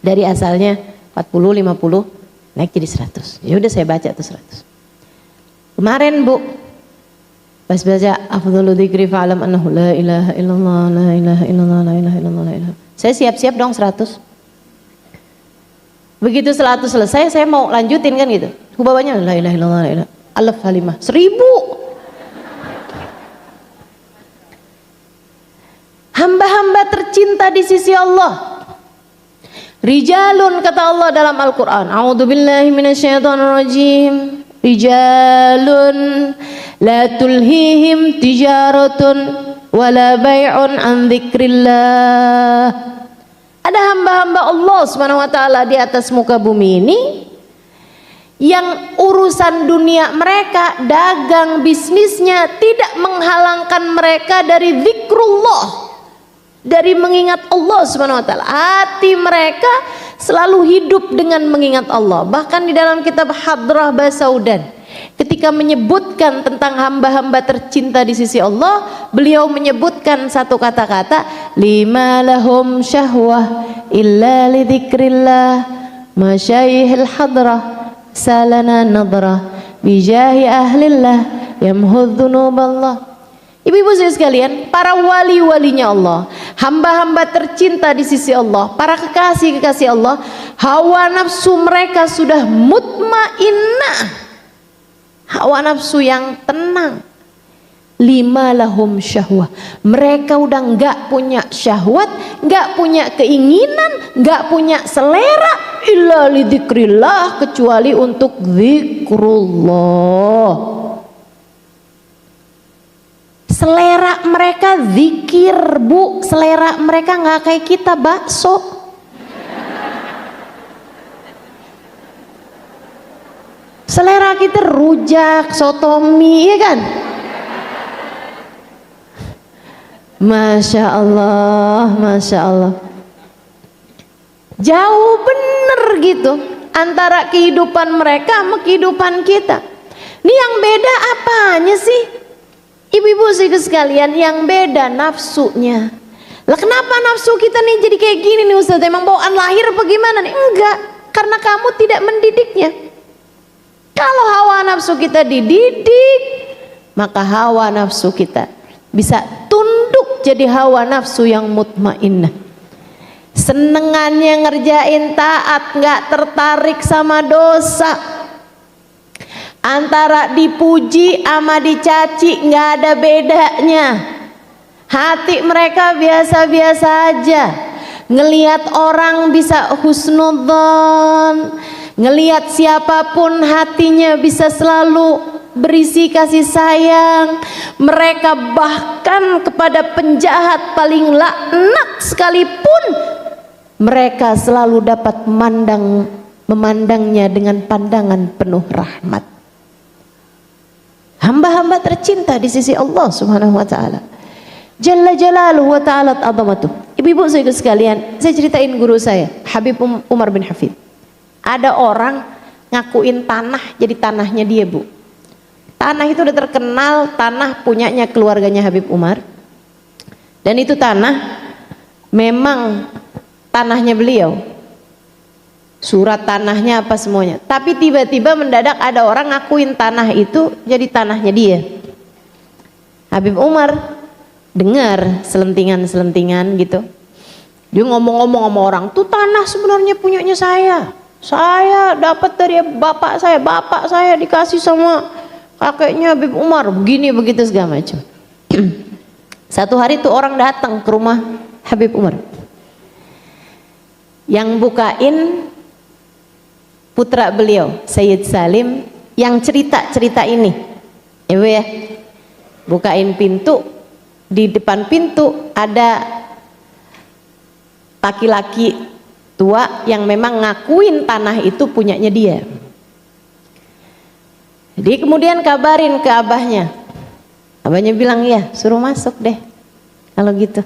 Dari asalnya 40, 50 naik jadi 100. Ya udah saya baca tuh 100. Kemarin Bu, pas baca afdhalu dzikri fa'lam annahu la ilaha illallah, la ilaha illallah, la ilaha illallah, la ilaha. Saya siap-siap dong 100. Begitu 100 selesai, saya mau lanjutin kan gitu. Hubabahnya la ilaha illallah, la ilaha. Alaf Halimah 1000. Hamba-hamba tercinta di sisi Allah. Rijalun, kata Allah dalam Al-Quran, a'udzubillahi minasyaitonirrajim. Rijalun la tulhihim tijaratun wala bai'un an dzikrillah. Ada hamba-hamba Allah Subhanahu wa taala di atas muka bumi ini yang urusan dunia mereka, dagang, bisnisnya tidak menghalangkan mereka dari zikrullah, dari mengingat Allah Subhanahu wa taala. Hati mereka selalu hidup dengan mengingat Allah. Bahkan di dalam kitab Hadrah Basaudan, ketika menyebutkan tentang hamba-hamba tercinta di sisi Allah, beliau menyebutkan satu kata-kata, lima lahum syahwah illa li dzikrillah masyayihil hadrah salana nadrah bijahi ahlillah yamhud dzunuballah. Ibu-ibu sekalian, para wali-walinya Allah, hamba-hamba tercinta di sisi Allah, para kekasih-kekasih Allah, hawa nafsu mereka sudah mutmainnah, hawa nafsu yang tenang. Lima lahum syahwah, mereka udah nggak punya syahwat, nggak punya keinginan, nggak punya selera illa lidzikrillah, kecuali untuk zikrullah. Selera mereka zikir Bu, selera mereka nggak kayak kita bakso. Selera kita rujak, sotomi, ya kan? Masya Allah, Masya Allah. Jauh bener gitu antara kehidupan mereka sama kehidupan kita. Ini yang beda apanya sih? Ibu-ibu sekalian, yang beda nafsunya. Lah kenapa nafsu kita nih jadi kayak gini nih Ustaz? Emang bawaan lahir apa gimana nih? Enggak, karena kamu tidak mendidiknya. Kalau hawa nafsu kita dididik, maka hawa nafsu kita bisa tunduk jadi hawa nafsu yang mutmainnah. Senengannya ngerjain taat, nggak tertarik sama dosa. Antara dipuji sama dicaci nggak ada bedanya. Hati mereka biasa-biasa aja. Ngelihat orang bisa husnudzon, ngelihat siapapun hatinya bisa selalu berisi kasih sayang. Mereka bahkan kepada penjahat paling laknat sekalipun, mereka selalu dapat memandangnya dengan pandangan penuh rahmat. Hamba-hamba tercinta di sisi Allah Subhanahu wa taala. Jalla jalaluhu wa ta'ala azamatuh. Ibu-ibu sekalian, saya ceritain guru saya, Habib Umar bin Hafid. Ada orang ngakuin tanah jadi tanahnya dia, Bu. Tanah itu udah terkenal, tanah punyanya keluarganya Habib Umar. Dan itu tanah memang tanahnya beliau. Surat tanahnya apa semuanya. Tapi tiba-tiba mendadak ada orang ngakuin tanah itu jadi tanahnya dia. Habib Umar dengar selentingan-selentingan gitu. Dia ngomong-ngomong sama orang, tuh tanah sebenarnya punyanya saya. Saya dapat dari bapak saya dikasih sama kakeknya Habib Umar, begini begitu segala macam. Satu hari tuh orang datang ke rumah Habib Umar. Yang bukain putra beliau, Sayyid Salim, yang cerita ini. Ibu ya, bukain pintu, di depan pintu ada laki-laki tua yang memang ngakuin tanah itu punyanya dia. Jadi kemudian kabarin ke abahnya. Abahnya bilang, ya suruh masuk deh kalau gitu.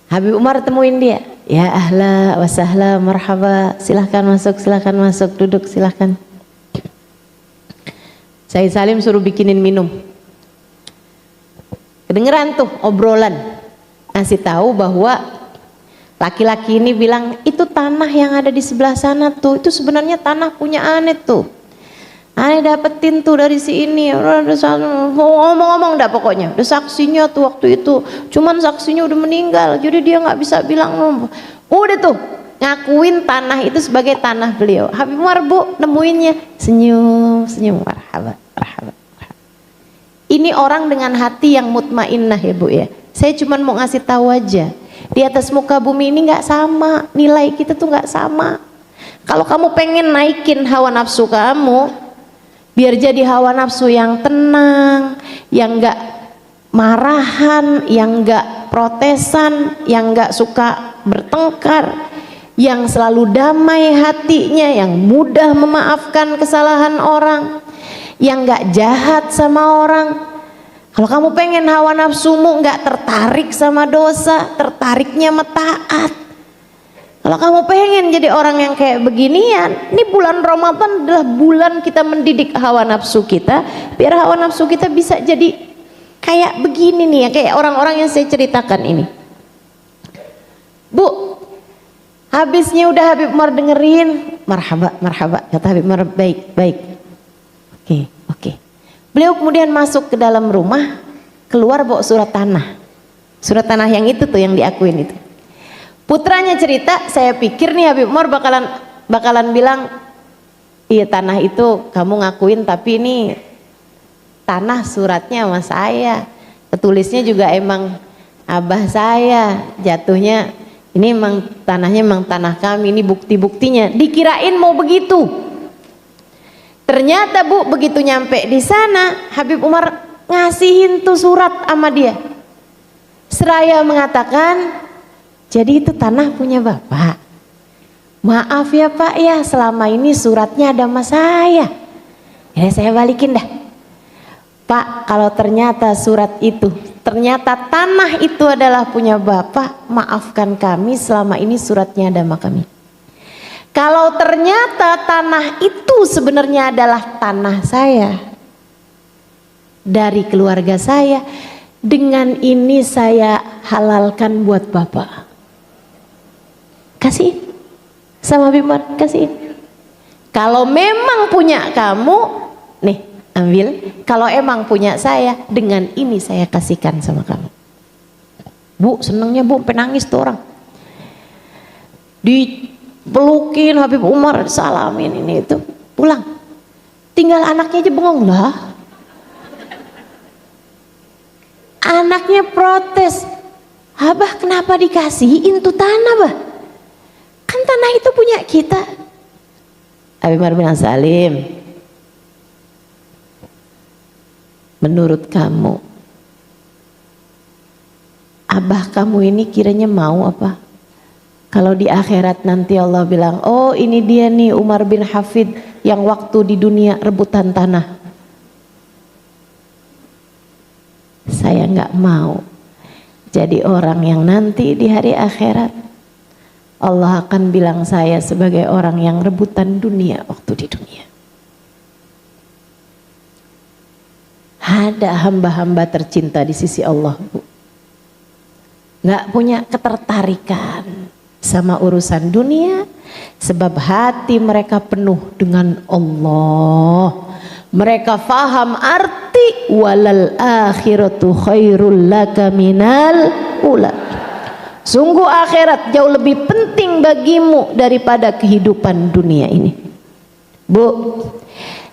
Habib Umar temuin dia. Ya ahla wa sahla marhaba, silahkan masuk, duduk silahkan. Sayyid Salim suruh bikinin minum. Kedengeran tuh obrolan, ngasih tahu bahwa laki-laki ini bilang, itu tanah yang ada di sebelah sana tuh, itu sebenarnya tanah punya aneh tuh. Aneh dapetin tuh dari si ini, ngomong-ngomong dah pokoknya. Udah saksinya tuh waktu itu, cuman saksinya udah meninggal, jadi dia nggak bisa bilang. Udah tuh ngakuin tanah itu sebagai tanah beliau. Habib Umar, Bu, nemuinnya senyum, marhaba. Ini orang dengan hati yang mutmainnah ya Bu ya. Saya cuma mau ngasih tahu aja, di atas muka bumi ini nggak sama, nilai kita tuh nggak sama. Kalau kamu pengen naikin hawa nafsu kamu, biar jadi hawa nafsu yang tenang, yang nggak marahan, yang nggak protesan, yang nggak suka bertengkar, yang selalu damai hatinya, yang mudah memaafkan kesalahan orang, yang nggak jahat sama orang. Kalau kamu pengen hawa nafsumu nggak tertarik sama dosa, tertariknya sama taat. Kalau kamu pengen jadi orang yang kayak beginian, ini bulan Ramadan adalah bulan kita mendidik hawa nafsu kita, biar hawa nafsu kita bisa jadi kayak begini nih ya, kayak orang-orang yang saya ceritakan ini. Bu, habisnya udah Habib Umar dengerin, marhaba, kata Habib Umar, baik. Oke. Beliau kemudian masuk ke dalam rumah, keluar bawa surat tanah yang itu tuh yang diakuin itu. Putranya cerita, saya pikir nih Habib Umar bakalan bilang, iya tanah itu kamu ngakuin, tapi ini tanah suratnya sama saya, ketulisnya juga emang abah saya, jatuhnya ini emang tanahnya emang tanah kami, ini bukti-buktinya. Dikirain mau begitu. Ternyata Bu, begitu nyampe di sana, Habib Umar ngasihin tuh surat sama dia. Seraya mengatakan, jadi itu tanah punya Bapak. Maaf ya Pak ya, selama ini suratnya ada sama saya. Ya saya balikin dah. Pak, kalau ternyata surat itu, ternyata tanah itu adalah punya Bapak, maafkan kami, selama ini suratnya ada sama kami. Kalau ternyata tanah itu sebenarnya adalah tanah saya, dari keluarga saya, dengan ini saya halalkan buat Bapak. Kasihin sama Habib Umar, kasihin. Kalau memang punya kamu, nih ambil. Kalau emang punya saya, dengan ini saya kasihkan sama kamu. Bu, senangnya Bu, penangis tuh orang. Pelukin Habib Umar, salamin ini itu, pulang. Tinggal anaknya aja bengong lah. Anaknya protes, Abah kenapa dikasihin tuh tanah bah? Kan tanah itu punya kita. Habib Umar bilang, Salim, menurut kamu, Abah kamu ini kiranya mau apa? Kalau di akhirat nanti Allah bilang, oh ini dia nih Umar bin Hafid yang waktu di dunia rebutan tanah. Saya nggak mau jadi orang yang nanti di hari akhirat Allah akan bilang saya sebagai orang yang rebutan dunia waktu di dunia. Ada hamba-hamba tercinta di sisi Allah, Bu, gak punya ketertarikan sama urusan dunia, sebab hati mereka penuh dengan Allah. Mereka faham arti walal akhiratu khairul laka minal ula. Sungguh akhirat jauh lebih penting bagimu daripada kehidupan dunia ini, Bu.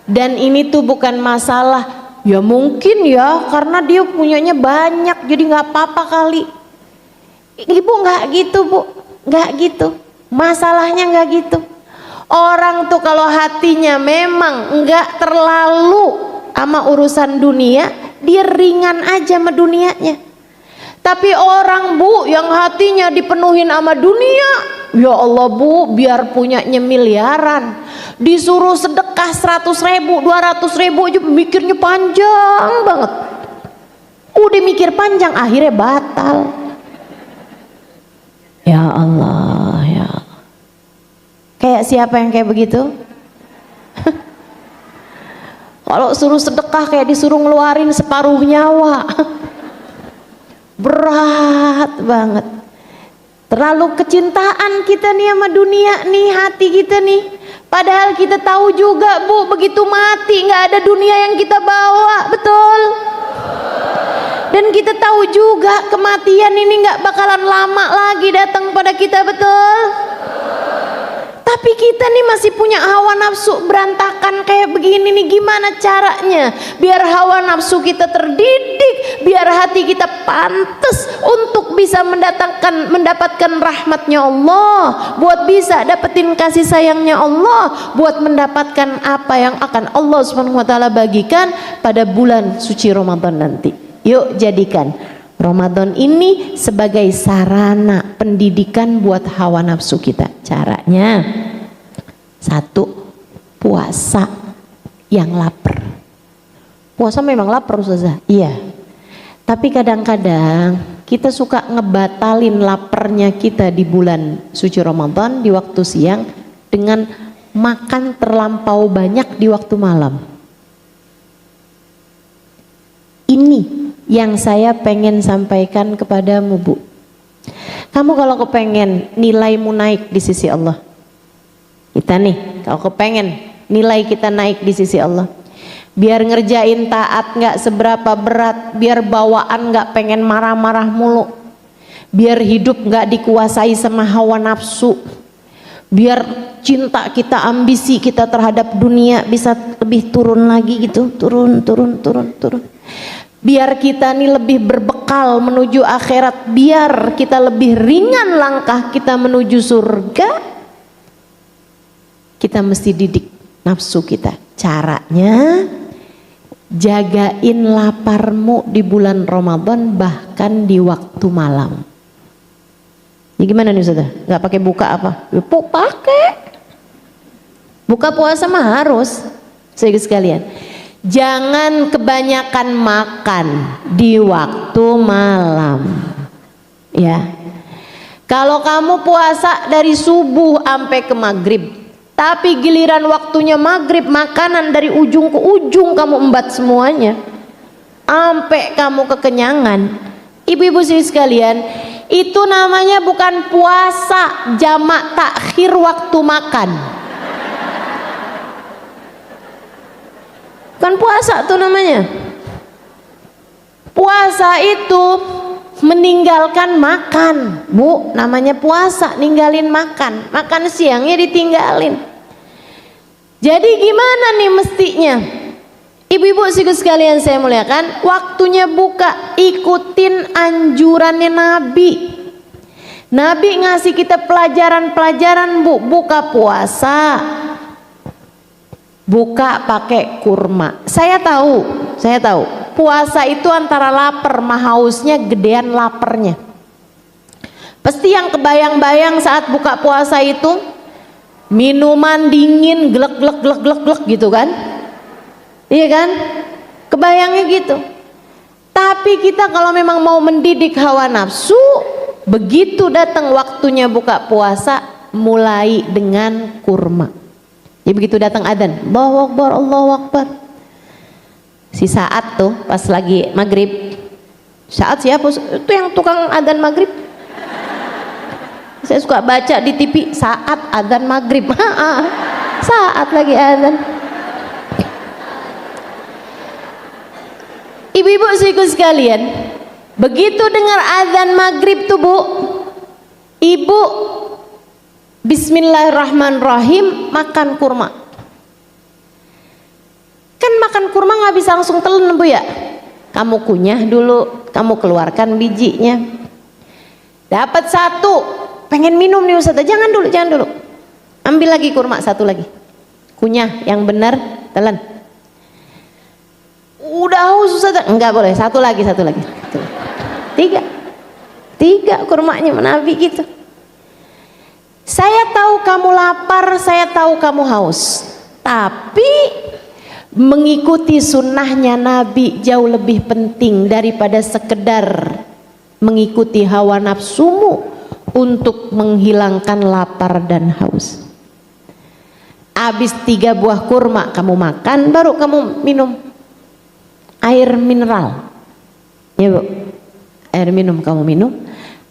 Dan ini tuh bukan masalah, ya mungkin ya karena dia punyanya banyak jadi nggak apa-apa kali. Ibu nggak gitu, Bu, nggak gitu. Masalahnya nggak gitu. Orang tuh kalau hatinya memang nggak terlalu sama urusan dunia, dia ringan aja sama dunianya. Tapi orang, Bu, yang hatinya dipenuhin sama dunia, ya Allah, Bu, biar punyanya miliaran, disuruh sedekah 100.000, 200.000 aja mikirnya panjang banget. Udah mikir panjang akhirnya batal. Ya Allah, ya Allah. Kayak siapa yang kayak begitu? Kalau suruh sedekah kayak disuruh ngeluarin separuh nyawa. Berat banget. Terlalu kecintaan kita nih sama dunia nih, hati kita nih. Padahal kita tahu juga, Bu, begitu mati nggak ada dunia yang kita bawa, betul? Dan kita tahu juga kematian ini nggak bakalan lama lagi datang pada kita, betul? Tapi kita nih masih punya hawa nafsu berantakan kayak begini nih. Gimana caranya biar hawa nafsu kita terdidik, biar hati kita pantas untuk bisa mendapatkan rahmatnya Allah, buat bisa dapetin kasih sayangnya Allah, buat mendapatkan apa yang akan Allah SWT bagikan pada bulan suci Ramadan nanti. Yuk jadikan Ramadan ini sebagai sarana pendidikan buat hawa nafsu kita. Caranya, satu, puasa yang lapar. Puasa memang lapar, Ustazah, iya. Tapi kadang-kadang kita suka ngebatalin laparnya kita di bulan suci Ramadan di waktu siang dengan makan terlampau banyak di waktu malam. Ini yang saya pengen sampaikan kepadamu, Bu. Kamu kalau kepengen nilaimu naik di sisi Allah, kita nih kalau kepengen nilai kita naik di sisi Allah, biar ngerjain taat nggak seberapa berat, biar bawaan nggak pengen marah-marah mulu, biar hidup nggak dikuasai sama hawa nafsu, biar cinta kita, ambisi kita terhadap dunia bisa lebih turun lagi gitu, turun. Biar kita nih lebih berbekal menuju akhirat, biar kita lebih ringan langkah kita menuju surga, kita mesti didik nafsu kita. Caranya, jagain laparmu di bulan Ramadan, bahkan di waktu malam. Ya gimana nih Ustazah? Gak pakai buka apa? Ya, pakai. Buka puasa mah harus. Sekalian. Jangan kebanyakan makan di waktu malam. Ya. Kalau kamu puasa dari subuh sampai ke maghrib, tapi giliran waktunya maghrib makanan dari ujung ke ujung kamu embat semuanya, sampai kamu kekenyangan. Ibu-ibu sekalian, itu namanya bukan puasa, jamak takhir waktu makan. Bukan puasa tuh namanya. Puasa itu meninggalkan makan, Bu, namanya puasa, ninggalin makan. Makan siangnya ditinggalin. Jadi gimana nih mestinya? Ibu-ibu sekalian saya muliakan, waktunya buka, ikutin anjurannya Nabi. Nabi ngasih kita pelajaran-pelajaran, Bu, buka puasa, buka pakai kurma. Saya tahu puasa itu antara lapar sama hausnya gedean laparnya. Pasti yang kebayang-bayang saat buka puasa itu minuman dingin glek gitu kan, iya kan, kebayangnya gitu. Tapi kita kalau memang mau mendidik hawa nafsu, begitu datang waktunya buka puasa mulai dengan kurma. Jadi begitu datang adzan, Allahu Akbar, Allahu Akbar. Si Saat tuh pas lagi maghrib, Saat siapa? Itu yang tukang adzan maghrib. Saya suka baca di TV, Saat adzan maghrib. Saat lagi adzan. Ibu-ibu saudaraku sekalian, begitu dengar adzan maghrib tuh Bu, ibu Bismillahirrahmanirrahim makan kurma. Kan makan kurma nggak bisa langsung telan Bu ya, kamu kunyah dulu, kamu keluarkan bijinya. Dapat satu, pengen minum nih Ustazah, jangan dulu, ambil lagi kurma satu lagi, kunyah yang benar, telan. Udah haus Ustazah, enggak boleh, satu lagi. Tiga kurmanya Nabi gitu. Saya tahu kamu lapar, saya tahu kamu haus, tapi mengikuti sunnahnya Nabi jauh lebih penting daripada sekedar mengikuti hawa nafsumu untuk menghilangkan lapar dan haus. Habis 3 buah kurma kamu makan, baru kamu minum air mineral, ya Bu, air minum kamu minum.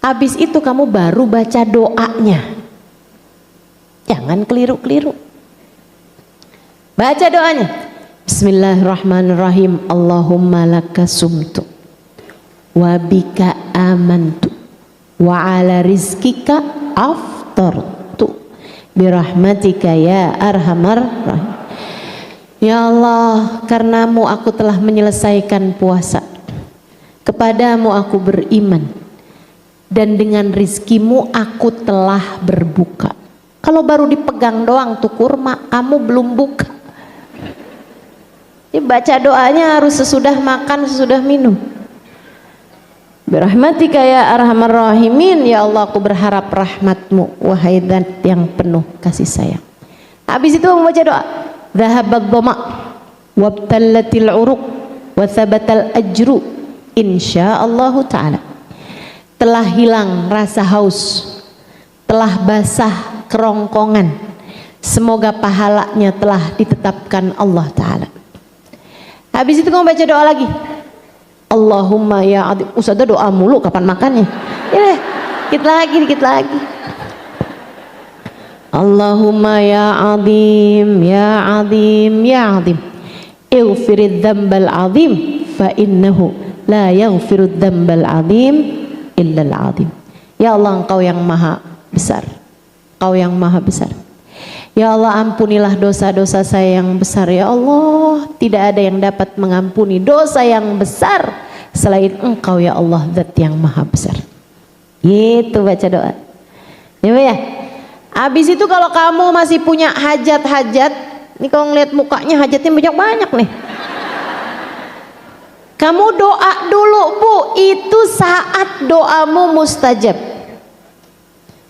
Habis itu kamu baru baca doanya. Jangan keliru-keliru. Baca doanya. Bismillahirrahmanirrahim. Allahumma laka sumtu wa bika amantu wa ala rizkika aftartu birahmatika ya arhamar rahim. Ya Allah, karenamu aku telah menyelesaikan puasa, kepadamu aku beriman, dan dengan rizkimu aku telah berbuka. Kalau baru dipegang doang tuh kurma, kamu belum buka. Jadi baca doanya harus sesudah makan, sesudah minum. Birahmatika ya arhamar rahimin, ya Allah aku berharap rahmatmu, wahai Zat yang penuh kasih sayang. Habis itu membaca doa, dhahabat dhama wabtallatil uruq wa thabatal ajru insyaallah ta'ala. Telah hilang rasa haus, telah basah kerongkongan, semoga pahalanya telah ditetapkan Allah Ta'ala. Habis itu kamu baca doa lagi, Allahumma ya adim. Ustazah doa mulu, kapan makannya? Ya, dikit lagi. Allahumma ya adim, ya adim, ya adim, ighfirid dzambal azim fa innahu la yaghfirud dzambal azim illal azim. Ya Allah, Engkau yang maha besar, Engkau yang maha besar. Ya Allah, ampunilah dosa-dosa saya yang besar. Ya Allah, tidak ada yang dapat mengampuni dosa yang besar selain Engkau ya Allah, Zat yang maha besar. Gitu baca doa ya. Habis itu kalau kamu masih punya hajat-hajat, ini kalau ngeliat mukanya hajatnya banyak nih, kamu doa dulu Bu, itu saat doamu mustajab.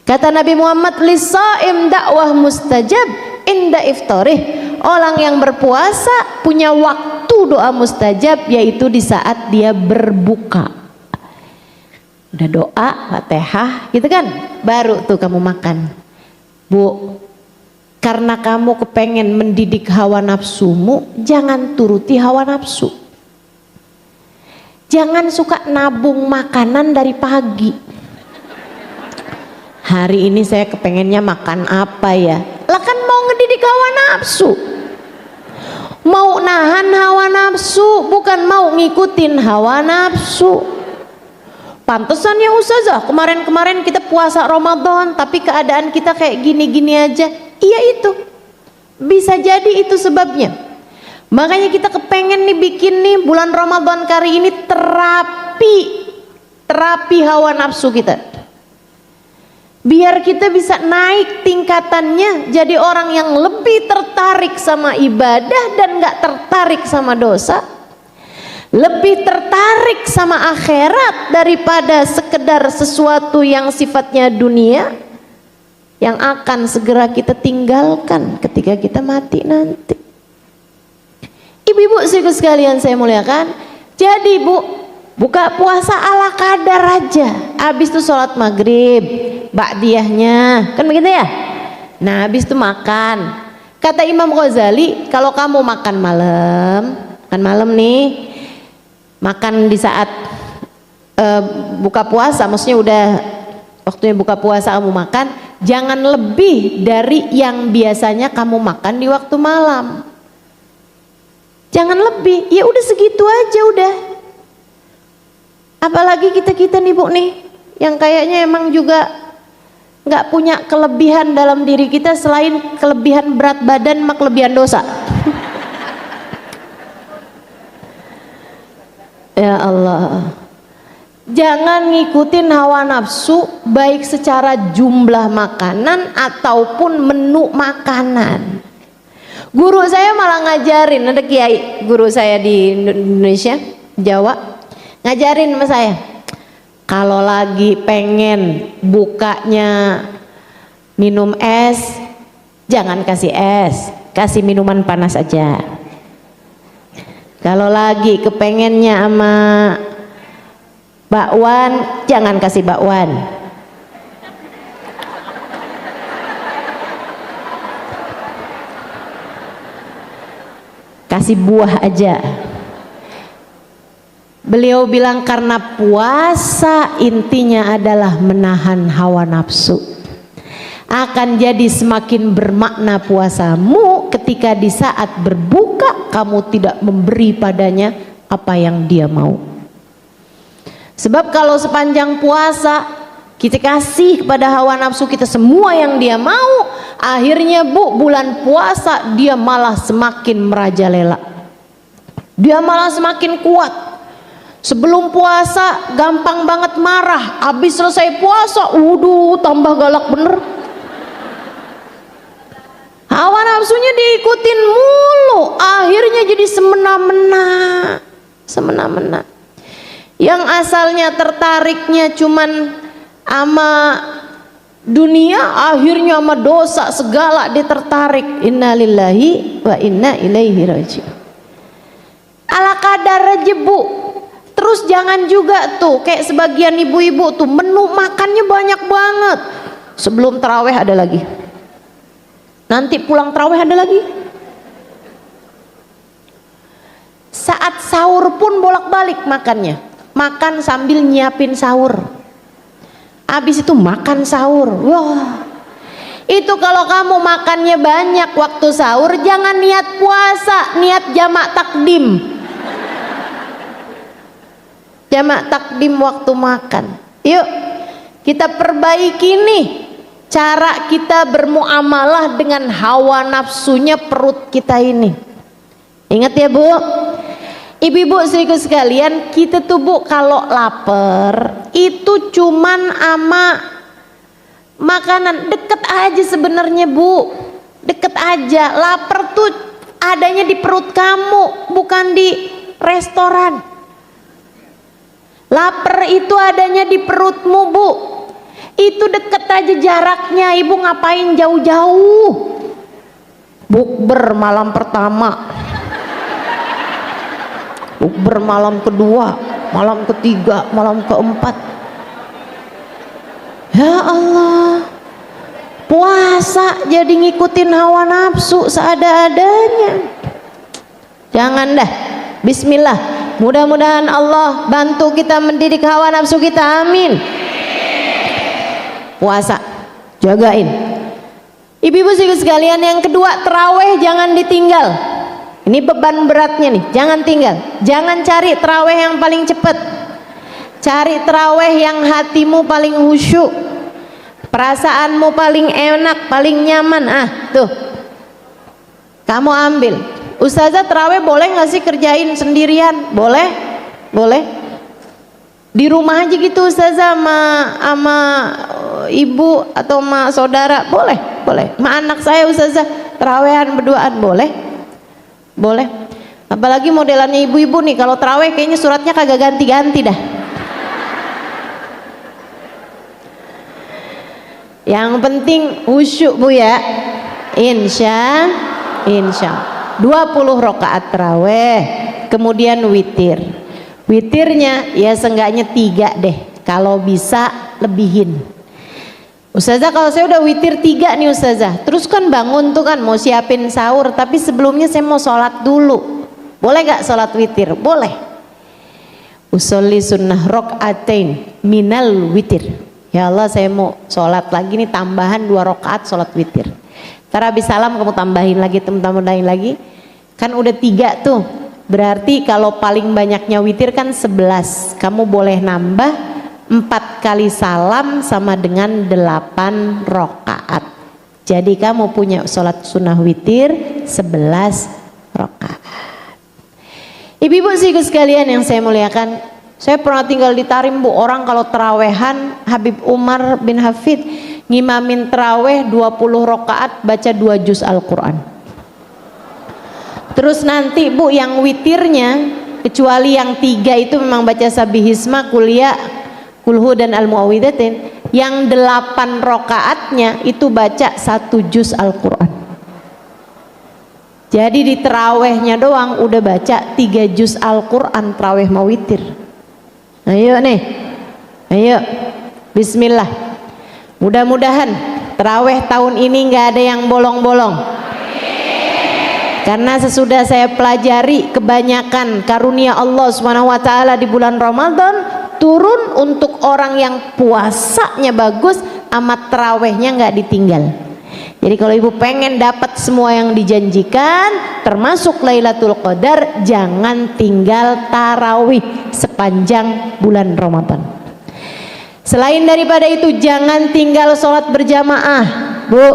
Kata Nabi Muhammad, lisaim dakwah mustajab inda iftarih. Orang yang berpuasa punya waktu doa mustajab, yaitu di saat dia berbuka. Udah doa, Fatihah gitu kan, baru tuh kamu makan. Bu, karena kamu kepengen mendidik hawa nafsumu, jangan turuti hawa nafsu. Jangan suka nabung makanan dari pagi. Hari ini saya kepengennya makan apa ya? Lah kan mau ngedidik hawa nafsu, mau nahan hawa nafsu, bukan mau ngikutin hawa nafsu. Pantesan ya Ustazah, kemarin-kemarin kita puasa Ramadan tapi keadaan kita kayak gini-gini aja. Iya, itu bisa jadi itu sebabnya. Makanya kita kepengen nih bikin nih bulan Ramadan kali ini terapi hawa nafsu kita, biar kita bisa naik tingkatannya jadi orang yang lebih tertarik sama ibadah dan gak tertarik sama dosa, lebih tertarik sama akhirat daripada sekedar sesuatu yang sifatnya dunia yang akan segera kita tinggalkan ketika kita mati nanti. Ibu-ibu sekalian saya muliakan, jadi Bu, Buka puasa ala kadar aja. Habis itu sholat maghrib, ba'diyahnya, kan begitu ya. Nah habis itu makan. Kata Imam Ghazali, kalau kamu makan malam nih, makan di saat buka puasa, maksudnya udah waktunya buka puasa kamu makan, jangan lebih dari yang biasanya kamu makan di waktu malam. Jangan lebih, ya udah segitu aja udah. Apalagi kita nih Bu nih, yang kayaknya emang juga nggak punya kelebihan dalam diri kita selain kelebihan berat badan sama kelebihan dosa. Ya Allah, jangan ngikutin hawa nafsu baik secara jumlah makanan ataupun menu makanan. Guru saya malah ngajarin, ada kiai guru saya di Indonesia, Jawa, ngajarin sama saya, kalau lagi pengen bukanya minum es, jangan kasih es, kasih minuman panas aja. Kalau lagi kepengennya sama bakwan, jangan kasih bakwan, kasih buah aja. Beliau bilang karena puasa intinya adalah menahan hawa nafsu. Akan jadi semakin bermakna puasamu ketika di saat berbuka kamu tidak memberi padanya apa yang dia mau. Sebab kalau sepanjang puasa kita kasih kepada hawa nafsu kita semua yang dia mau, akhirnya Bu, bulan puasa dia malah semakin merajalela, dia malah semakin kuat. Sebelum puasa gampang banget marah, habis selesai puasa tambah galak bener. Hawa nafsunya diikutin mulu, akhirnya jadi semena-mena. Yang asalnya tertariknya cuman sama dunia, akhirnya sama dosa segala dia tertarik. Innalillahi wa inna ilaihi raji'un. Ala kadar aja Bu. Terus jangan juga tuh kayak sebagian ibu-ibu tuh menu makannya banyak banget. Sebelum taraweh ada lagi, nanti pulang taraweh ada lagi, saat sahur pun bolak-balik makannya. Makan sambil nyiapin sahur, habis itu makan sahur. Wah, itu kalau kamu makannya banyak waktu sahur, jangan niat puasa, niat jamak takdim. Jamak takdim waktu makan. Yuk kita perbaiki nih cara kita bermuamalah dengan hawa nafsunya perut kita ini. Ingat ya Bu, ibu-ibu saudaraku sekalian, kita tuh Bu kalau lapar itu cuman ama makanan deket aja sebenarnya Bu, deket aja. Lapar tuh adanya di perut kamu, bukan di restoran. Lapar itu adanya di perutmu Bu, itu deket aja jaraknya. Ibu ngapain jauh-jauh? Bukber malam pertama, bukber malam kedua, malam ketiga, malam keempat. Ya Allah, puasa jadi ngikutin hawa nafsu seada-adanya. Jangan dah. Bismillah, mudah-mudahan Allah bantu kita mendidik hawa nafsu kita, amin. Puasa jagain. Ibu-ibu sekalian, yang kedua, terawih jangan ditinggal. Ini beban beratnya nih, jangan tinggal. Jangan cari terawih yang paling cepat, cari terawih yang hatimu paling khusyuk, perasaanmu paling enak, paling nyaman. Tuh kamu ambil. Ustazah, terawih boleh nggak sih kerjain sendirian? Boleh, boleh. Di rumah aja gitu Ustazah, sama ibu atau sama saudara, boleh, boleh. Sama anak saya Ustazah, terawihan berduaan, boleh, boleh. Apalagi modelannya ibu-ibu nih, kalau terawih kayaknya suratnya kagak ganti-ganti dah. Yang penting khusyuk Bu ya. Insya 20 rakaat terawih, kemudian witir. Witirnya ya seenggaknya 3 deh, kalau bisa lebihin. Ustazah kalau saya udah witir 3 nih Ustazah, terus kan bangun tuh kan mau siapin sahur, tapi sebelumnya saya mau sholat dulu, boleh gak sholat witir? Boleh. Usolli sunnah rok'atain minal witir, ya Allah saya mau sholat lagi nih tambahan 2 rakaat sholat witir. Ntar habis salam kamu tambahin lagi, kan udah 3 tuh, berarti kalau paling banyaknya witir kan 11, kamu boleh nambah 4 kali salam sama dengan 8 rakaat. Jadi kamu punya sholat sunnah witir 11 rakaat. Ibu-ibu sekaligus sekalian yang saya muliakan, saya pernah tinggal di Tarim Bu, orang kalau terawehan Habib Umar bin Hafid ngimamin teraweh 20 rakaat baca 2 juz Al-Quran. Terus nanti Bu yang witirnya, kecuali yang 3 itu memang baca sabihisma, kuliah, kulhu dan al-muawwidatin, yang 8 rakaatnya itu baca 1 juz Al-Quran. Jadi di terawehnya doang udah baca 3 juz Al-Quran, teraweh mau witir. Ayo nih, ayo bismillah, mudah-mudahan teraweh tahun ini nggak ada yang bolong-bolong, karena sesudah saya pelajari kebanyakan karunia Allah SWT di bulan Ramadan turun untuk orang yang puasanya bagus, amat terawehnya nggak ditinggal. Jadi kalau ibu pengen dapat semua yang dijanjikan termasuk Lailatul Qadar, jangan tinggal tarawih sepanjang bulan Ramadan. Selain daripada itu jangan tinggal sholat berjamaah Bu.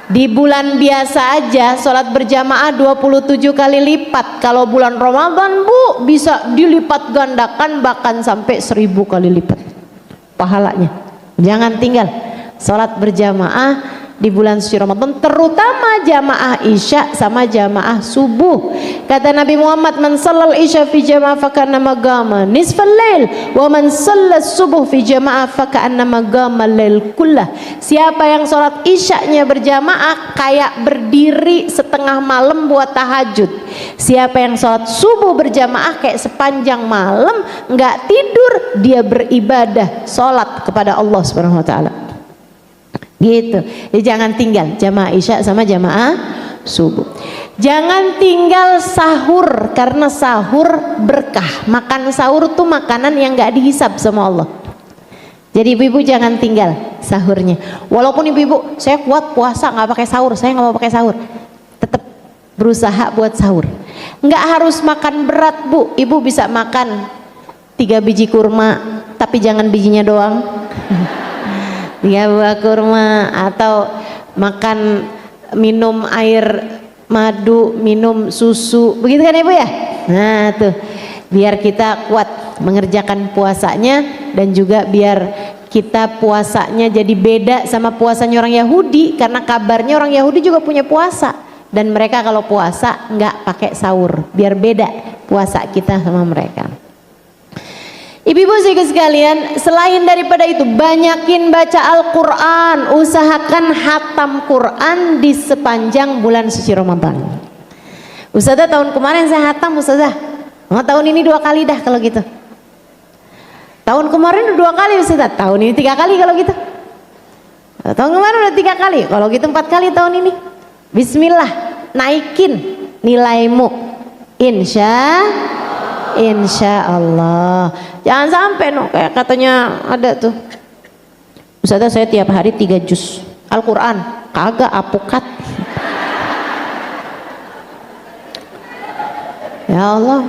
Di bulan biasa aja sholat berjamaah 27 kali lipat, kalau bulan Ramadan Bu bisa dilipat gandakan bahkan sampai 1000 kali lipat pahalanya. Jangan tinggal sholat berjamaah di bulan suci Ramadan, terutama jamaah isya sama jamaah subuh. Kata Nabi Muhammad, man shallal isya fi jamaah fakannama qama nisfal lail wa man shallas subuh fi jamaah fakannama qama lail kullah. Siapa yang sholat isyanya berjamaah kayak berdiri setengah malam buat tahajud. Siapa yang sholat subuh berjamaah kayak sepanjang malam nggak tidur dia beribadah sholat kepada Allah Subhanahu wa taala. Gitu. Jadi jangan tinggal jamaah isya sama jamaah subuh. Jangan tinggal sahur, karena sahur berkah. Makan sahur tuh makanan yang gak dihisab sama Allah. Jadi ibu-ibu jangan tinggal sahurnya. Walaupun ibu-ibu saya kuat puasa nggak pakai sahur, saya nggak mau pakai sahur, tetap berusaha buat sahur. Nggak harus makan berat Bu, ibu bisa makan 3 biji kurma, tapi jangan bijinya doang. 3 buah kurma, atau makan, minum air madu, minum susu, begitu kan ibu ya? Nah tuh, biar kita kuat mengerjakan puasanya, dan juga biar kita puasanya jadi beda sama puasanya orang Yahudi, karena kabarnya orang Yahudi juga punya puasa, dan mereka kalau puasa nggak pakai sahur, biar beda puasa kita sama mereka. Ibu-ibu sekalian, selain daripada itu banyakin baca Al-Quran, usahakan hatam Quran di sepanjang bulan suci Ramadan. Ustazah tahun kemarin saya hatam Ustazah, tahun ini 2 kali dah kalau gitu. Tahun kemarin 2 kali Ustazah, tahun ini 3 kali kalau gitu. Tahun kemarin udah 3 kali, kalau gitu 4 kali tahun ini. Bismillah, naikin nilaimu, insya Allah. Jangan sampai kayak katanya ada tuh, Ustazah saya tiap hari 3 juz Al-Quran, kagak apukat. Ya Allah,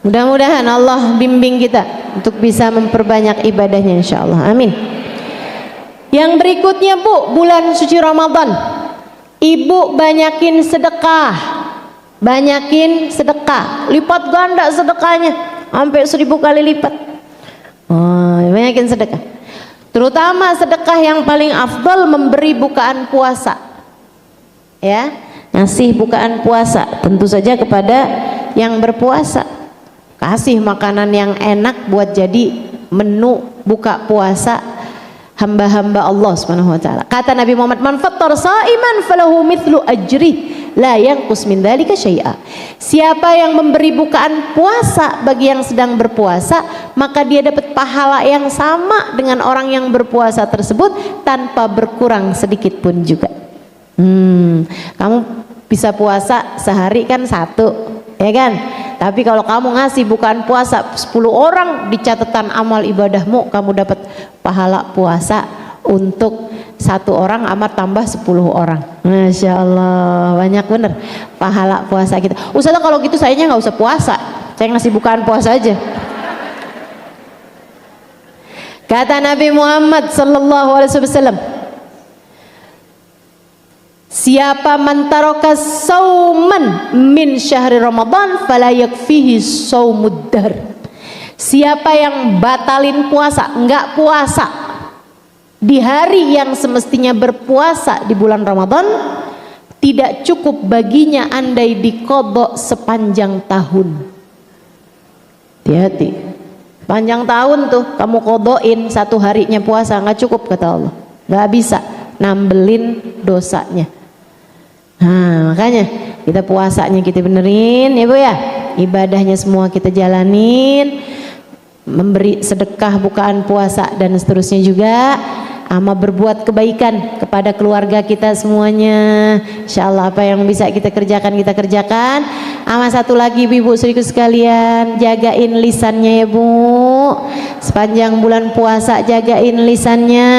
mudah-mudahan Allah bimbing kita untuk bisa memperbanyak ibadahnya insya Allah, amin. Yang berikutnya Bu, bulan suci Ramadan, ibu banyakin sedekah, lipat ganda sedekahnya sampai 1000 kali lipat. Banyakin sedekah, terutama sedekah yang paling afdal memberi bukaan puasa, ya, ngasih bukaan puasa tentu saja kepada yang berpuasa, kasih makanan yang enak buat jadi menu buka puasa hamba-hamba Allah Subhanahu wa taala. Kata Nabi Muhammad, man fattar sa'iman falahu mithlu ajri, la yanqus min dzalika syai'a. Siapa yang memberi bukaan puasa bagi yang sedang berpuasa, maka dia dapat pahala yang sama dengan orang yang berpuasa tersebut tanpa berkurang sedikit pun juga. Kamu bisa puasa sehari kan satu, ya kan? Tapi kalau kamu ngasih bukaan puasa 10 orang, di catatan amal ibadahmu kamu dapat pahala puasa untuk 1 orang amat tambah 10 orang. Masya Allah, banyak bener pahala puasa kita. Ustazah kalau gitu sayanya nggak usah puasa, saya ngasih bukaan puasa aja. Kata Nabi Muhammad sallallahu alaihi wasallam, siapa mantaraka sauman min syahri Ramadan fala yakfihi saumud dahr. Siapa yang batalin puasa, enggak puasa di hari yang semestinya berpuasa di bulan Ramadan, tidak cukup baginya andai diqadha sepanjang tahun. Hati-hati, panjang tahun tuh kamu kodoin 1 harinya puasa, nggak cukup kata Allah, nggak bisa nambelin dosanya. Nah, makanya kita puasanya kita benerin ya Bu ya, ibadahnya semua kita jalanin, memberi sedekah bukaan puasa dan seterusnya juga, sama berbuat kebaikan kepada keluarga kita semuanya. Insyaallah apa yang bisa kita kerjakan kita kerjakan. Sama satu lagi ibu saudariku sekalian, jagain lisannya ya Bu, sepanjang bulan puasa jagain lisannya,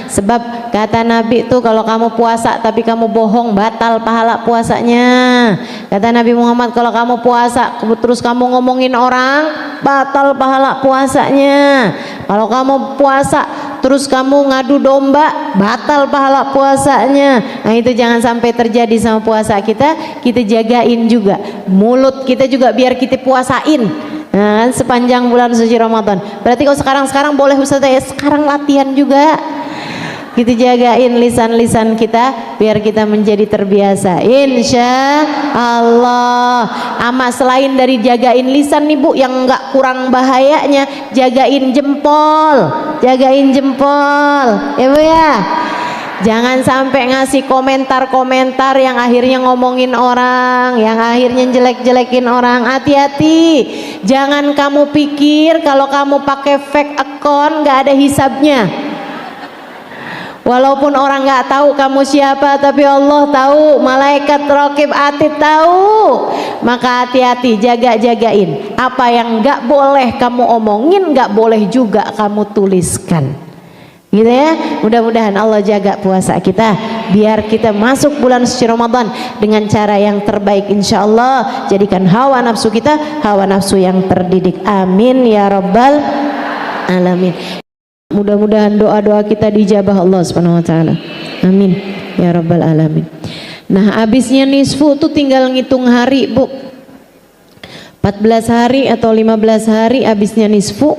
sebab kata Nabi tuh kalau kamu puasa tapi kamu bohong batal pahala puasanya. Kata Nabi Muhammad kalau kamu puasa terus kamu ngomongin orang batal pahala puasanya. Kalau kamu puasa terus kamu ngadu domba batal pahala puasanya. Nah itu jangan sampai terjadi sama puasa kita. Kita jagain juga mulut kita juga biar kita puasain. Nah, sepanjang bulan suci Ramadan. Berarti kalau sekarang boleh Ustaz ya sekarang latihan juga. Kita jagain lisan-lisan kita biar kita menjadi terbiasa. Insya Allah. Ama selain dari jagain lisan nih Bu, yang nggak kurang bahayanya jagain jempol, jagain jempol, ya Bu ya. Jangan sampai ngasih komentar-komentar yang akhirnya ngomongin orang, yang akhirnya jelek-jelekin orang. Hati-hati. Jangan kamu pikir kalau kamu pakai fake account nggak ada hisabnya. Walaupun orang nggak tahu kamu siapa, tapi Allah tahu, malaikat raqib atid tahu. Maka hati-hati, jagain. Apa yang nggak boleh kamu omongin, nggak boleh juga kamu tuliskan. Gitu ya. Mudah-mudahan Allah jaga puasa kita, biar kita masuk bulan suci Ramadan dengan cara yang terbaik. Insya Allah jadikan hawa nafsu kita hawa nafsu yang terdidik. Amin ya rabbal alamin. Mudah-mudahan doa-doa kita dijabah Allah Subhanahu wa taala. Amin ya rabbal alamin. Nah, habisnya nisfu tuh tinggal ngitung hari, Bu. 14 hari atau 15 hari habisnya nisfu.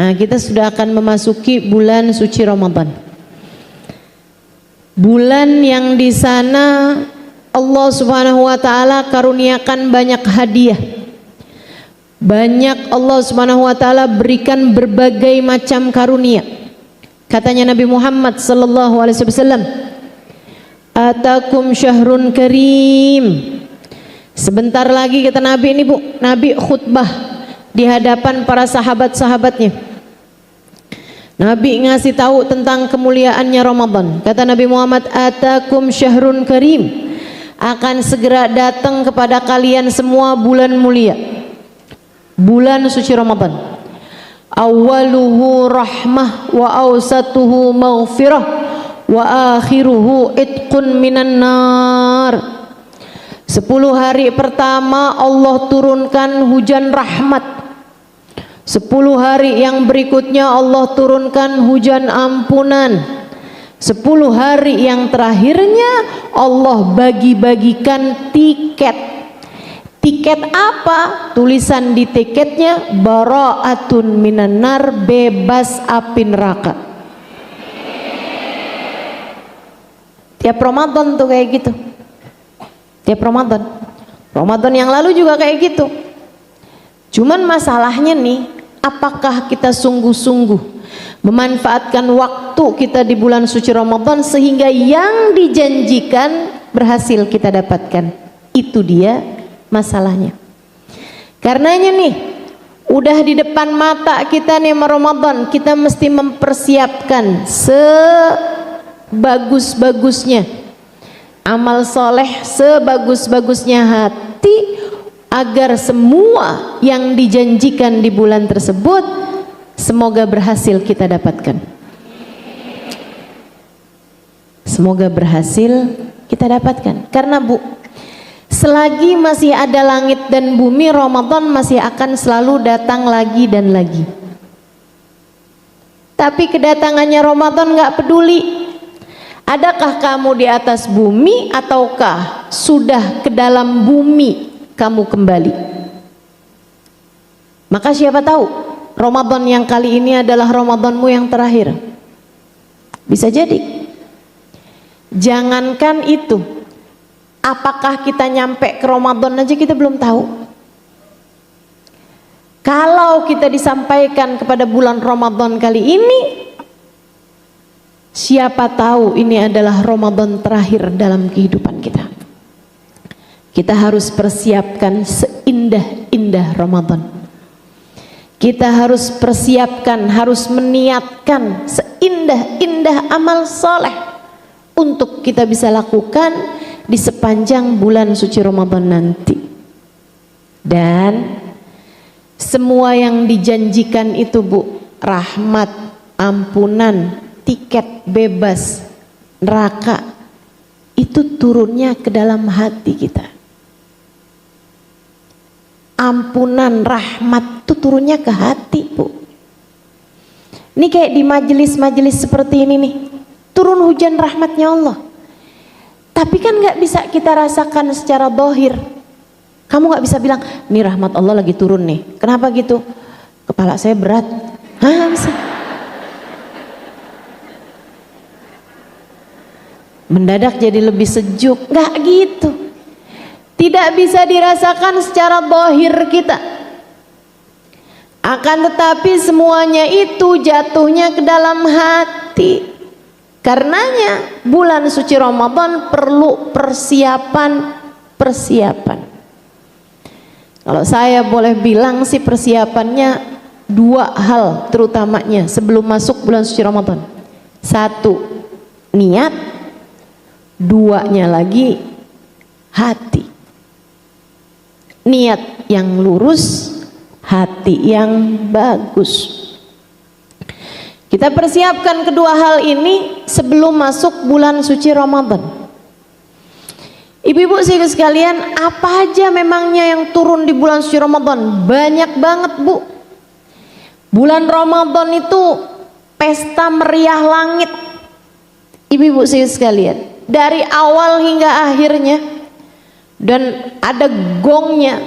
Nah, kita sudah akan memasuki bulan suci Ramadan. Bulan yang di sana Allah Subhanahu wa taala karuniakan banyak hadiah. Banyak Allah Subhanahu wa taala berikan berbagai macam karunia. Katanya Nabi Muhammad sallallahu alaihi wasallam, "Atakum syahrun karim." Sebentar lagi kata Nabi ini Bu, Nabi khutbah di hadapan para sahabat-sahabatnya. Nabi ngasih tahu tentang kemuliaannya Ramadan. Kata Nabi Muhammad, "Atakum syahrun karim." Akan segera datang kepada kalian semua bulan mulia. Bulan suci Ramadan. Awaluhu rahmah wa awsatuhu maghfirah wa akhiruhu itqun minan nar. 10 hari pertama Allah turunkan hujan rahmat. 10 hari yang berikutnya Allah turunkan hujan ampunan. 10 hari yang terakhirnya Allah bagi-bagikan tiket. Tiket apa? Tulisan di tiketnya bara'atun minan nar, bebas api neraka. Tiap Ramadan tuh kayak gitu. Tiap Ramadan. Ramadan yang lalu juga kayak gitu. Cuman masalahnya nih, apakah kita sungguh-sungguh memanfaatkan waktu kita di bulan suci Ramadan sehingga yang dijanjikan berhasil kita dapatkan. Itu dia masalahnya. Karenanya nih, udah di depan mata kita nih Ramadan, kita mesti mempersiapkan sebagus-bagusnya amal soleh, sebagus-bagusnya hati, agar semua yang dijanjikan di bulan tersebut semoga berhasil kita dapatkan. Semoga berhasil kita dapatkan. Karena Bu, selagi masih ada langit dan bumi, Ramadan masih akan selalu datang lagi dan lagi. Tapi kedatangannya Ramadan gak peduli adakah kamu di atas bumi ataukah sudah ke dalam bumi kamu kembali. Maka siapa tahu Ramadan yang kali ini adalah Ramadanmu yang terakhir. Bisa jadi. Jangankan itu, apakah kita nyampe ke Ramadan aja kita belum tahu. Kalau kita disampaikan kepada bulan Ramadan kali ini, siapa tahu ini adalah Ramadan terakhir dalam kehidupan kita. Kita harus persiapkan seindah-indah Ramadan. Kita harus persiapkan, harus meniatkan seindah-indah amal soleh untuk kita bisa lakukan di sepanjang bulan suci Ramadan nanti. Dan semua yang dijanjikan itu Bu, rahmat, ampunan, tiket bebas neraka, itu turunnya ke dalam hati kita. Ampunan, rahmat itu turunnya ke hati Bu. Ini kayak di majelis-majelis seperti ini nih, turun hujan rahmatnya Allah. Tapi kan gak bisa kita rasakan secara zahir. Kamu gak bisa bilang, ini rahmat Allah lagi turun nih. Kenapa gitu? Kepala saya berat. Hah, bisa. Mendadak jadi lebih sejuk. Gak gitu. Tidak bisa dirasakan secara zahir kita. Akan tetapi semuanya itu jatuhnya ke dalam hati. Karenanya bulan suci Ramadan perlu persiapan. Kalau saya boleh bilang sih persiapannya dua hal terutamanya sebelum masuk bulan suci Ramadan. Satu, niat. Duanya lagi, hati. Niat yang lurus, hati yang bagus. Kita persiapkan kedua hal ini sebelum masuk bulan suci Ramadan. Ibu-ibu sekalian, apa aja memangnya yang turun di bulan suci Ramadan? Banyak banget Bu. Bulan Ramadan itu pesta meriah langit. Ibu-ibu sekalian, dari awal hingga akhirnya. Dan ada gongnya,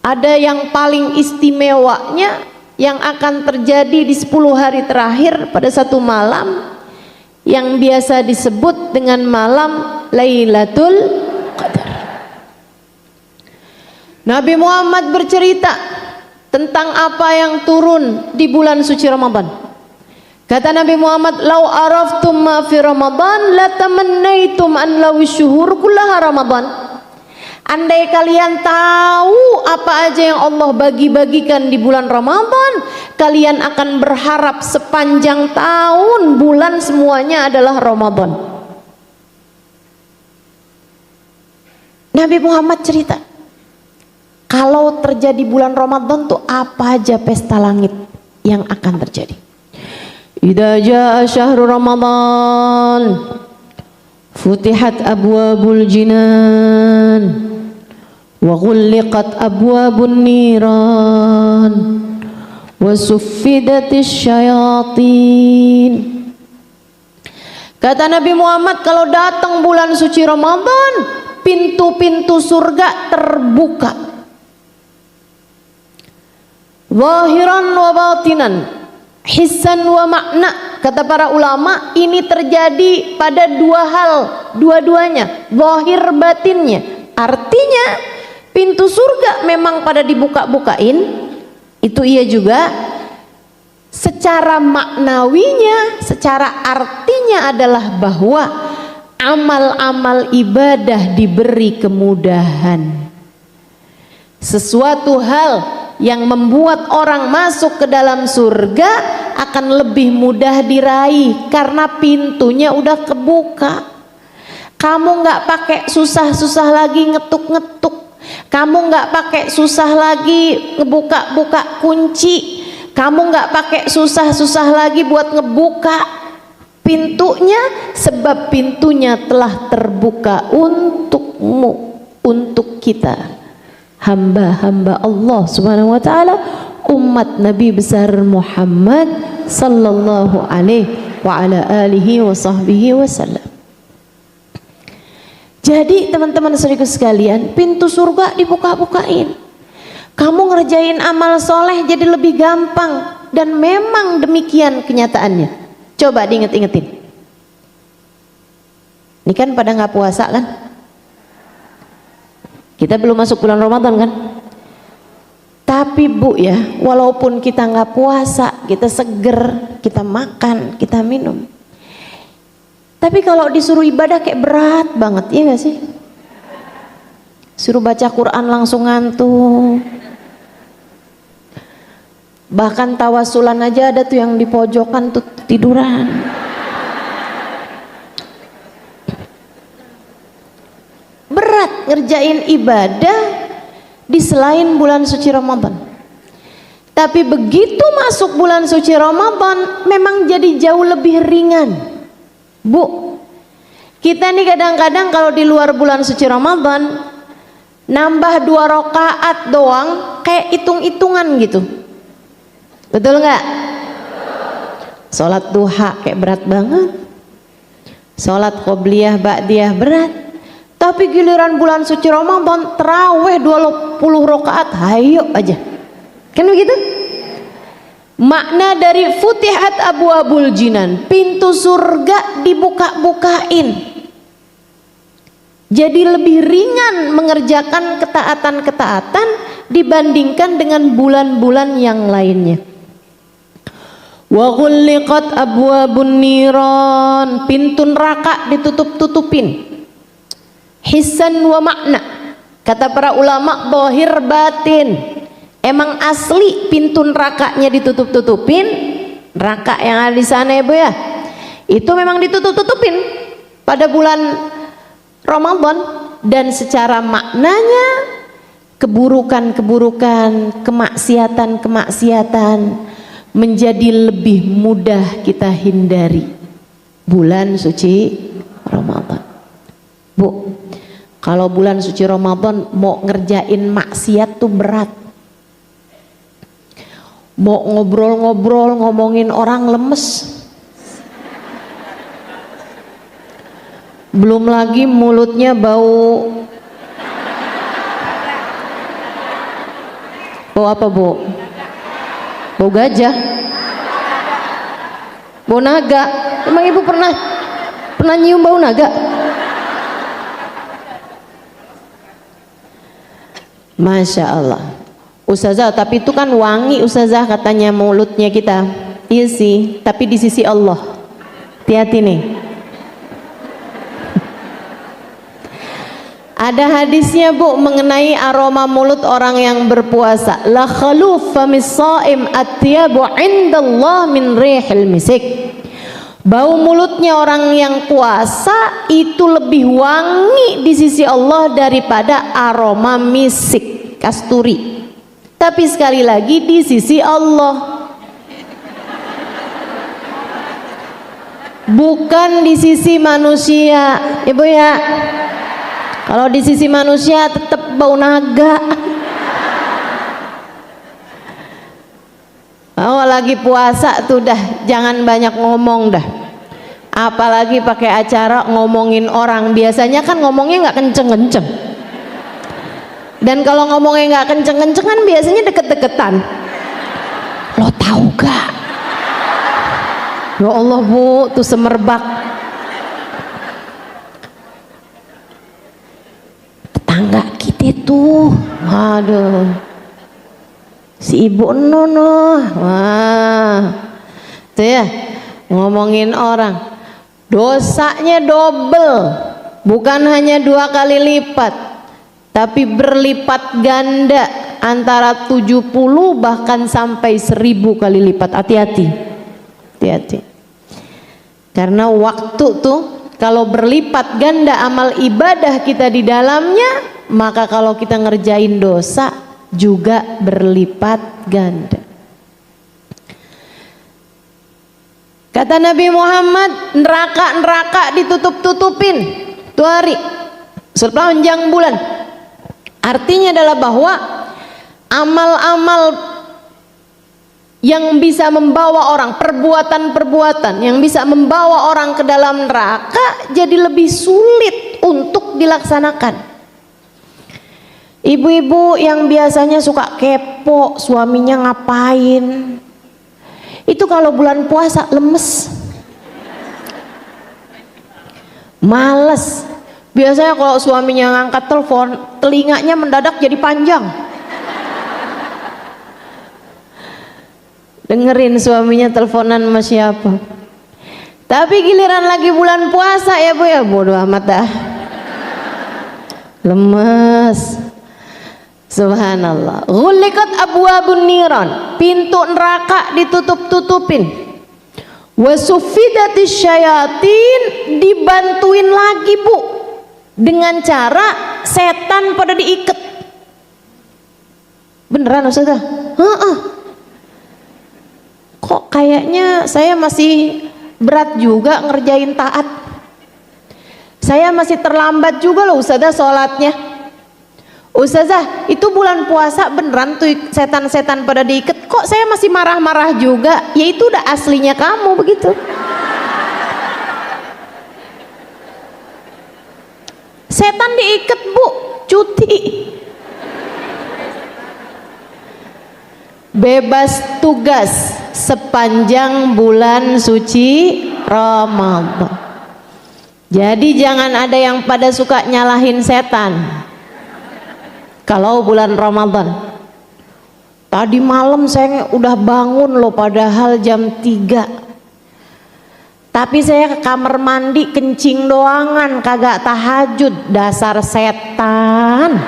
ada yang paling istimewanya yang akan terjadi di 10 hari terakhir pada satu malam yang biasa disebut dengan malam Lailatul Qadar. Nabi Muhammad bercerita tentang apa yang turun di bulan suci Ramadan. Kata Nabi Muhammad, "Lau araftum ma fi Ramadan la tamannaitum an law syuhur kullaha Ramadan." Andai kalian tahu apa aja yang Allah bagi-bagikan di bulan Ramadan, kalian akan berharap sepanjang tahun bulan semuanya adalah Ramadan. Nabi Muhammad cerita, kalau terjadi bulan Ramadan tuh apa aja pesta langit yang akan terjadi. Idza jaa syahrul Ramadan futihat abwabul jinan wa ghulliqat abwabun niran wa suffidatis syayatin. Kata Nabi Muhammad, kalau datang bulan suci Ramadan, pintu-pintu surga terbuka, zahiran wa batinan, hissan wa makna. Kata para ulama, ini terjadi pada dua hal, dua-duanya, zahir batinnya. Artinya pintu surga memang pada dibuka-bukain, itu iya juga. Secara maknawinya, secara artinya adalah bahwa amal-amal ibadah diberi kemudahan. Sesuatu hal yang membuat orang masuk ke dalam surga akan lebih mudah diraih karena pintunya udah kebuka. Kamu nggak pakai susah-susah lagi ngetuk-ngetuk, kamu nggak pakai susah lagi ngebuka-buka kunci, kamu nggak pakai susah-susah lagi buat ngebuka pintunya, sebab pintunya telah terbuka untukmu, untuk kita, hamba-hamba Allah Subhanahu wa taala, umat Nabi besar Muhammad sallallahu alaihi wa ala alihi wa sahbihi wasallam. Jadi teman-teman saudaraku sekalian, pintu surga dibuka-bukain. Kamu ngerjain amal soleh jadi lebih gampang, dan memang demikian kenyataannya. Coba diinget-ingetin. Ini kan pada nggak puasa kan? Kita belum masuk bulan Ramadan kan? Tapi Bu ya, walaupun kita nggak puasa, kita seger, kita makan, kita minum. Tapi kalau disuruh ibadah kayak berat banget, iya gak sih? Suruh baca Quran langsung ngantuk. Bahkan tawasulan aja ada tuh yang di pojokan tuh tiduran. Berat ngerjain ibadah di selain bulan suci Ramadan. Tapi begitu masuk bulan suci Ramadan memang jadi jauh lebih ringan. Bu, kita nih kadang-kadang kalau di luar bulan suci Ramadan nambah 2 rakaat doang kayak hitung-hitungan gitu. Betul nggak? Sholat duha kayak berat banget, sholat qobliyah ba'diyah berat. Tapi giliran bulan suci Ramadan tarawih 20 rakaat, hayo aja. Kan begitu? Makna dari futihat abwabul jinan, pintu surga dibuka-bukain. Jadi lebih ringan mengerjakan ketaatan-ketaatan dibandingkan dengan bulan-bulan yang lainnya. Wa ghulliqat abwabun niran, pintu neraka ditutup-tutupin. Hissan wa makna, kata para ulama, zahir batin. Emang asli pintu nerakanya ditutup-tutupin, neraka yang ada di sana ya Bu ya, itu memang ditutup-tutupin pada bulan Ramadan. Dan secara maknanya keburukan-keburukan, kemaksiatan-kemaksiatan menjadi lebih mudah kita hindari bulan suci Ramadan. Bu, kalau bulan suci Ramadan mau ngerjain maksiat tuh berat. Mau ngobrol-ngobrol ngomongin orang lemes, belum lagi mulutnya bau apa Bu? Bau gajah, bau naga. Emang Ibu pernah nyium bau naga? Masya Allah Ustazah, tapi itu kan wangi Ustazah katanya mulutnya kita. Iya sih, tapi di sisi Allah hati-hati nih. Ada hadisnya Bu mengenai aroma mulut orang yang berpuasa. La khaluf famis shaim atyabu indallah min rihil misik. Bau mulutnya orang yang puasa itu lebih wangi di sisi Allah daripada aroma misik, kasturi. Tapi sekali lagi di sisi Allah, bukan di sisi manusia, Ibu ya. Kalau di sisi manusia tetap bau naga. Oh, lagi puasa tuh dah jangan banyak ngomong dah. Apalagi pakai acara ngomongin orang, biasanya kan ngomongnya nggak kenceng-kenceng. Dan kalau ngomongnya nggak kenceng-kencengan biasanya deket-deketan. Lo tahu gak? Ya Allah Bu, tuh semerbak. Tetangga kita tuh, aduh, si Ibu Nono, wah, tuh ya ngomongin orang. dosanya double, bukan hanya 2 kali lipat, tapi berlipat ganda, antara 70 bahkan sampai 1000 kali lipat. Hati-hati, hati-hati. Karena waktu tuh kalau berlipat ganda amal ibadah kita di dalamnya, maka kalau kita ngerjain dosa juga berlipat ganda. Kata Nabi Muhammad, neraka ditutup-tutupin tuh hari sepanjang bulan. Artinya adalah bahwa amal-amal yang bisa membawa orang, perbuatan-perbuatan yang bisa membawa orang ke dalam neraka jadi lebih sulit untuk dilaksanakan. Ibu-ibu yang biasanya suka kepo suaminya ngapain, itu kalau bulan puasa lemes, males. Biasanya kalau suaminya ngangkat telepon, telinganya mendadak jadi panjang, dengerin suaminya teleponan sama siapa. Tapi giliran lagi bulan puasa ya bu, ya bodoh amat dah, lemes. Subhanallah. Ghuliqat abwabun niran, pintu neraka ditutup-tutupin. Wasufidatis syayatin, dibantuin lagi bu, dengan cara setan pada diikat. Beneran Ustazah? Kok kayaknya saya masih berat juga ngerjain taat, saya masih terlambat juga loh Ustazah sholatnya. Ustazah, itu bulan puasa beneran tuh setan-setan pada diikat, kok saya masih marah-marah juga? Ya itu udah aslinya kamu begitu. Setan diikat bu, cuti, bebas tugas sepanjang bulan suci Ramadan. Jadi jangan ada yang pada suka nyalahin setan. Kalau bulan Ramadan, tadi malam saya udah bangun loh padahal jam 3, tapi saya ke kamar mandi kencing doangan, kagak tahajud. Dasar setan.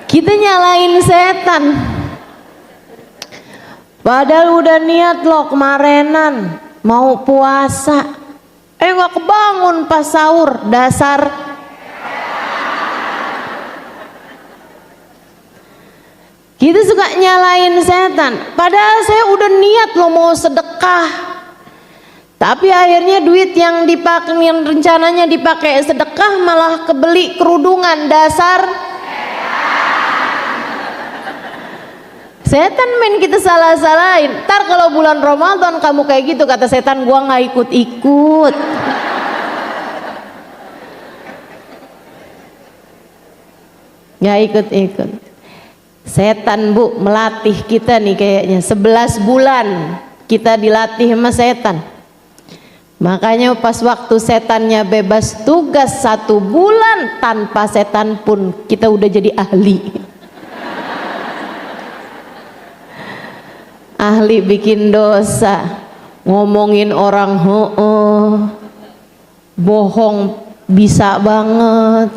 Kita nyalain setan, padahal udah niat loh kemarinan mau puasa, nggak kebangun pas sahur. Dasar kita suka nyalain setan, padahal saya udah niat loh mau sedekah, tapi akhirnya duit yang dipakai, yang rencananya dipakai sedekah malah kebeli kerudungan. Dasar setan main kita salah-salahin. Ntar kalau bulan Ramadan kamu kayak gitu, kata setan, gua nggak ikut-ikut. Nggak ikut-ikut. Setan bu melatih kita nih kayaknya 11 bulan kita dilatih sama setan. Makanya pas waktu setannya bebas tugas 1 bulan, tanpa setan pun kita udah jadi ahli. Ahli bikin dosa, ngomongin orang bohong bisa banget,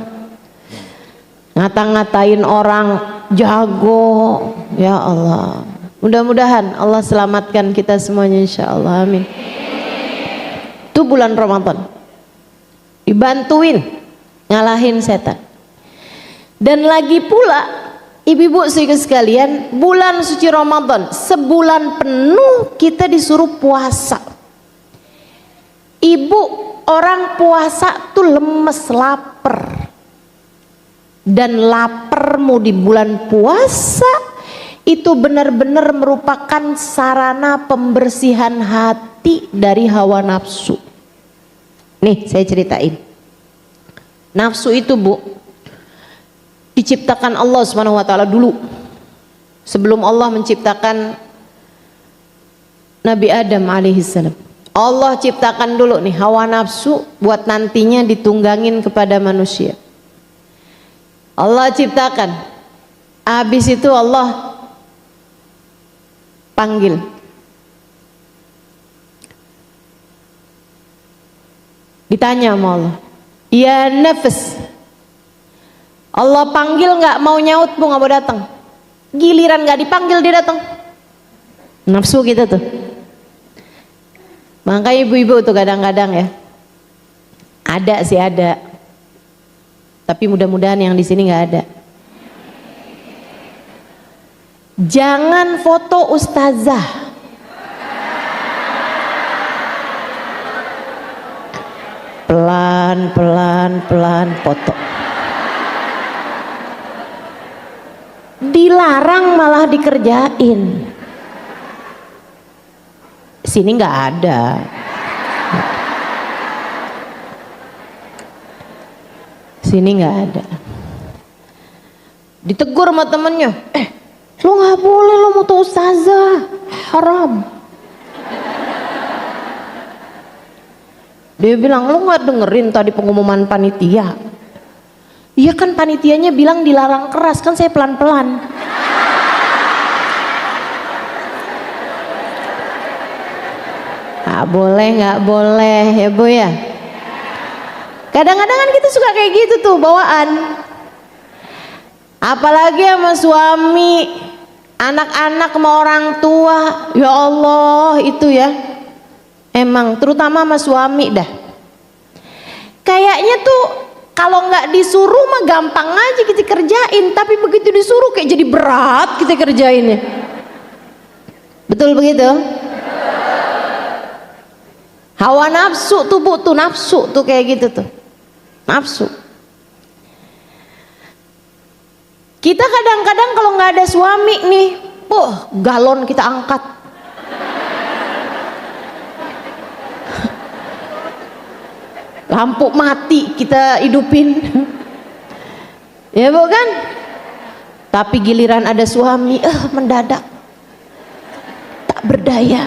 ngata-ngatain orang jago. Ya Allah, mudah-mudahan Allah selamatkan kita semuanya insyaallah, amin. Itu bulan Ramadan dibantuin ngalahin setan. Dan lagi pula ibu-ibu sekalian, bulan suci Ramadan sebulan penuh kita disuruh puasa. Ibu, orang puasa tuh lemes, lapar. Dan laparmu di bulan puasa itu benar-benar merupakan sarana pembersihan hati dari hawa nafsu. Nih saya ceritain, nafsu itu bu diciptakan Allah Subhanahu wa taala dulu, sebelum Allah menciptakan Nabi Adam alaihissalam. Allah ciptakan dulu nih hawa nafsu buat nantinya ditunggangin kepada manusia. Allah ciptakan, habis itu Allah panggil, Ditanya sama Allah, ya nafas, Allah panggil nggak mau nyaut bu, nggak mau datang. Giliran nggak dipanggil dia datang. Nafsu gitu tuh. Makanya ibu-ibu tuh kadang-kadang ya, ada sih ada, tapi mudah-mudahan yang di sini nggak ada. Jangan foto ustazah. Pelan foto. Dilarang malah dikerjain. Sini nggak ada. Sini nggak ada. Ditegur sama temennya, lo nggak boleh, lo foto ustazah, haram. Dia bilang, lo nggak dengerin tadi pengumuman panitia? Iya kan panitianya bilang dilarang keras, kan saya pelan-pelan. Nggak boleh ya bu ya. Kadang-kadang kan kita suka kayak gitu tuh bawaan. Apalagi sama suami, anak-anak sama orang tua, ya Allah itu ya. Emang terutama sama suami dah. Kayaknya tuh kalau nggak disuruh mah gampang aja kita kerjain, tapi begitu disuruh kayak jadi berat kita kerjainnya. Betul begitu? Hawa nafsu tuh bu, tuh nafsu tuh kayak gitu tuh. Nafsu. Kita kadang-kadang kalau nggak ada suami nih, galon kita angkat. Lampu mati kita hidupin. Ya bukan? Tapi giliran ada suami, mendadak tak berdaya.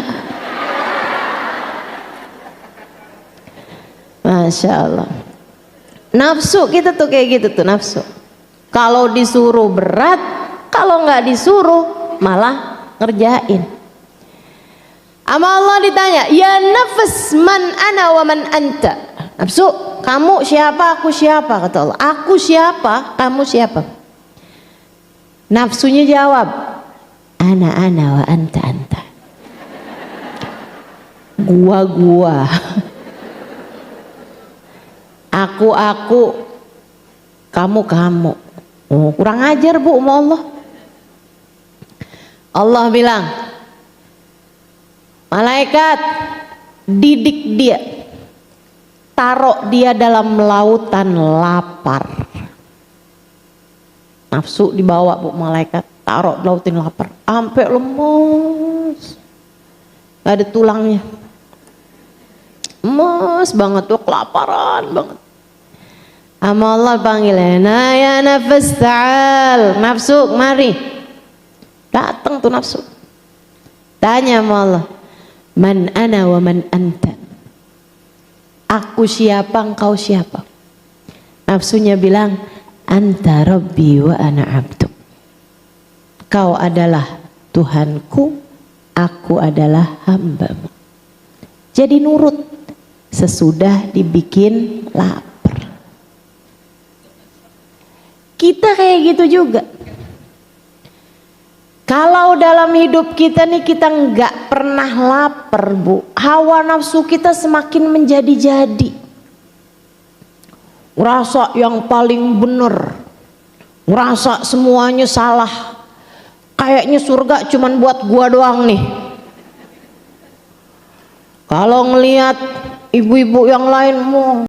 Masya Allah. Nafsu kita tuh kayak gitu tuh, nafsu. Kalau disuruh berat, kalau nggak disuruh malah ngerjain. Ama Allah ditanya, ya nafas man ana wa man anta. Nafsu, kamu siapa, aku siapa? Kata Allah, aku siapa, kamu siapa? Nafsunya jawab, ana wa anta. Gua. Aku, kamu. Oh, kurang ajar bu sama Allah. Allah bilang, malaikat didik dia, taruh dia dalam lautan lapar. Nafsu dibawa bu malaikat, taruh lautan lapar, sampai lemes, gak ada tulangnya, lemes banget tuh, kelaparan banget. Ama Allah panggilnya, nah ya nafas ta'al, nafsu mari. Datang tuh nafsu, tanya sama Allah, man ana wa man anta, aku siapa, engkau siapa? Nafsunya bilang, anta rabbi wa ana abdu, kau adalah Tuhanku, aku adalah hambamu. Jadi nurut sesudah dibikin lapar. Kita kayak gitu juga. Kalau dalam hidup kita nih kita nggak pernah lapar bu, hawa nafsu kita semakin menjadi-jadi. Ngerasa yang paling bener, ngerasa semuanya salah. Kayaknya surga cuman buat gua doang nih. Kalau ngelihat ibu-ibu yang lain,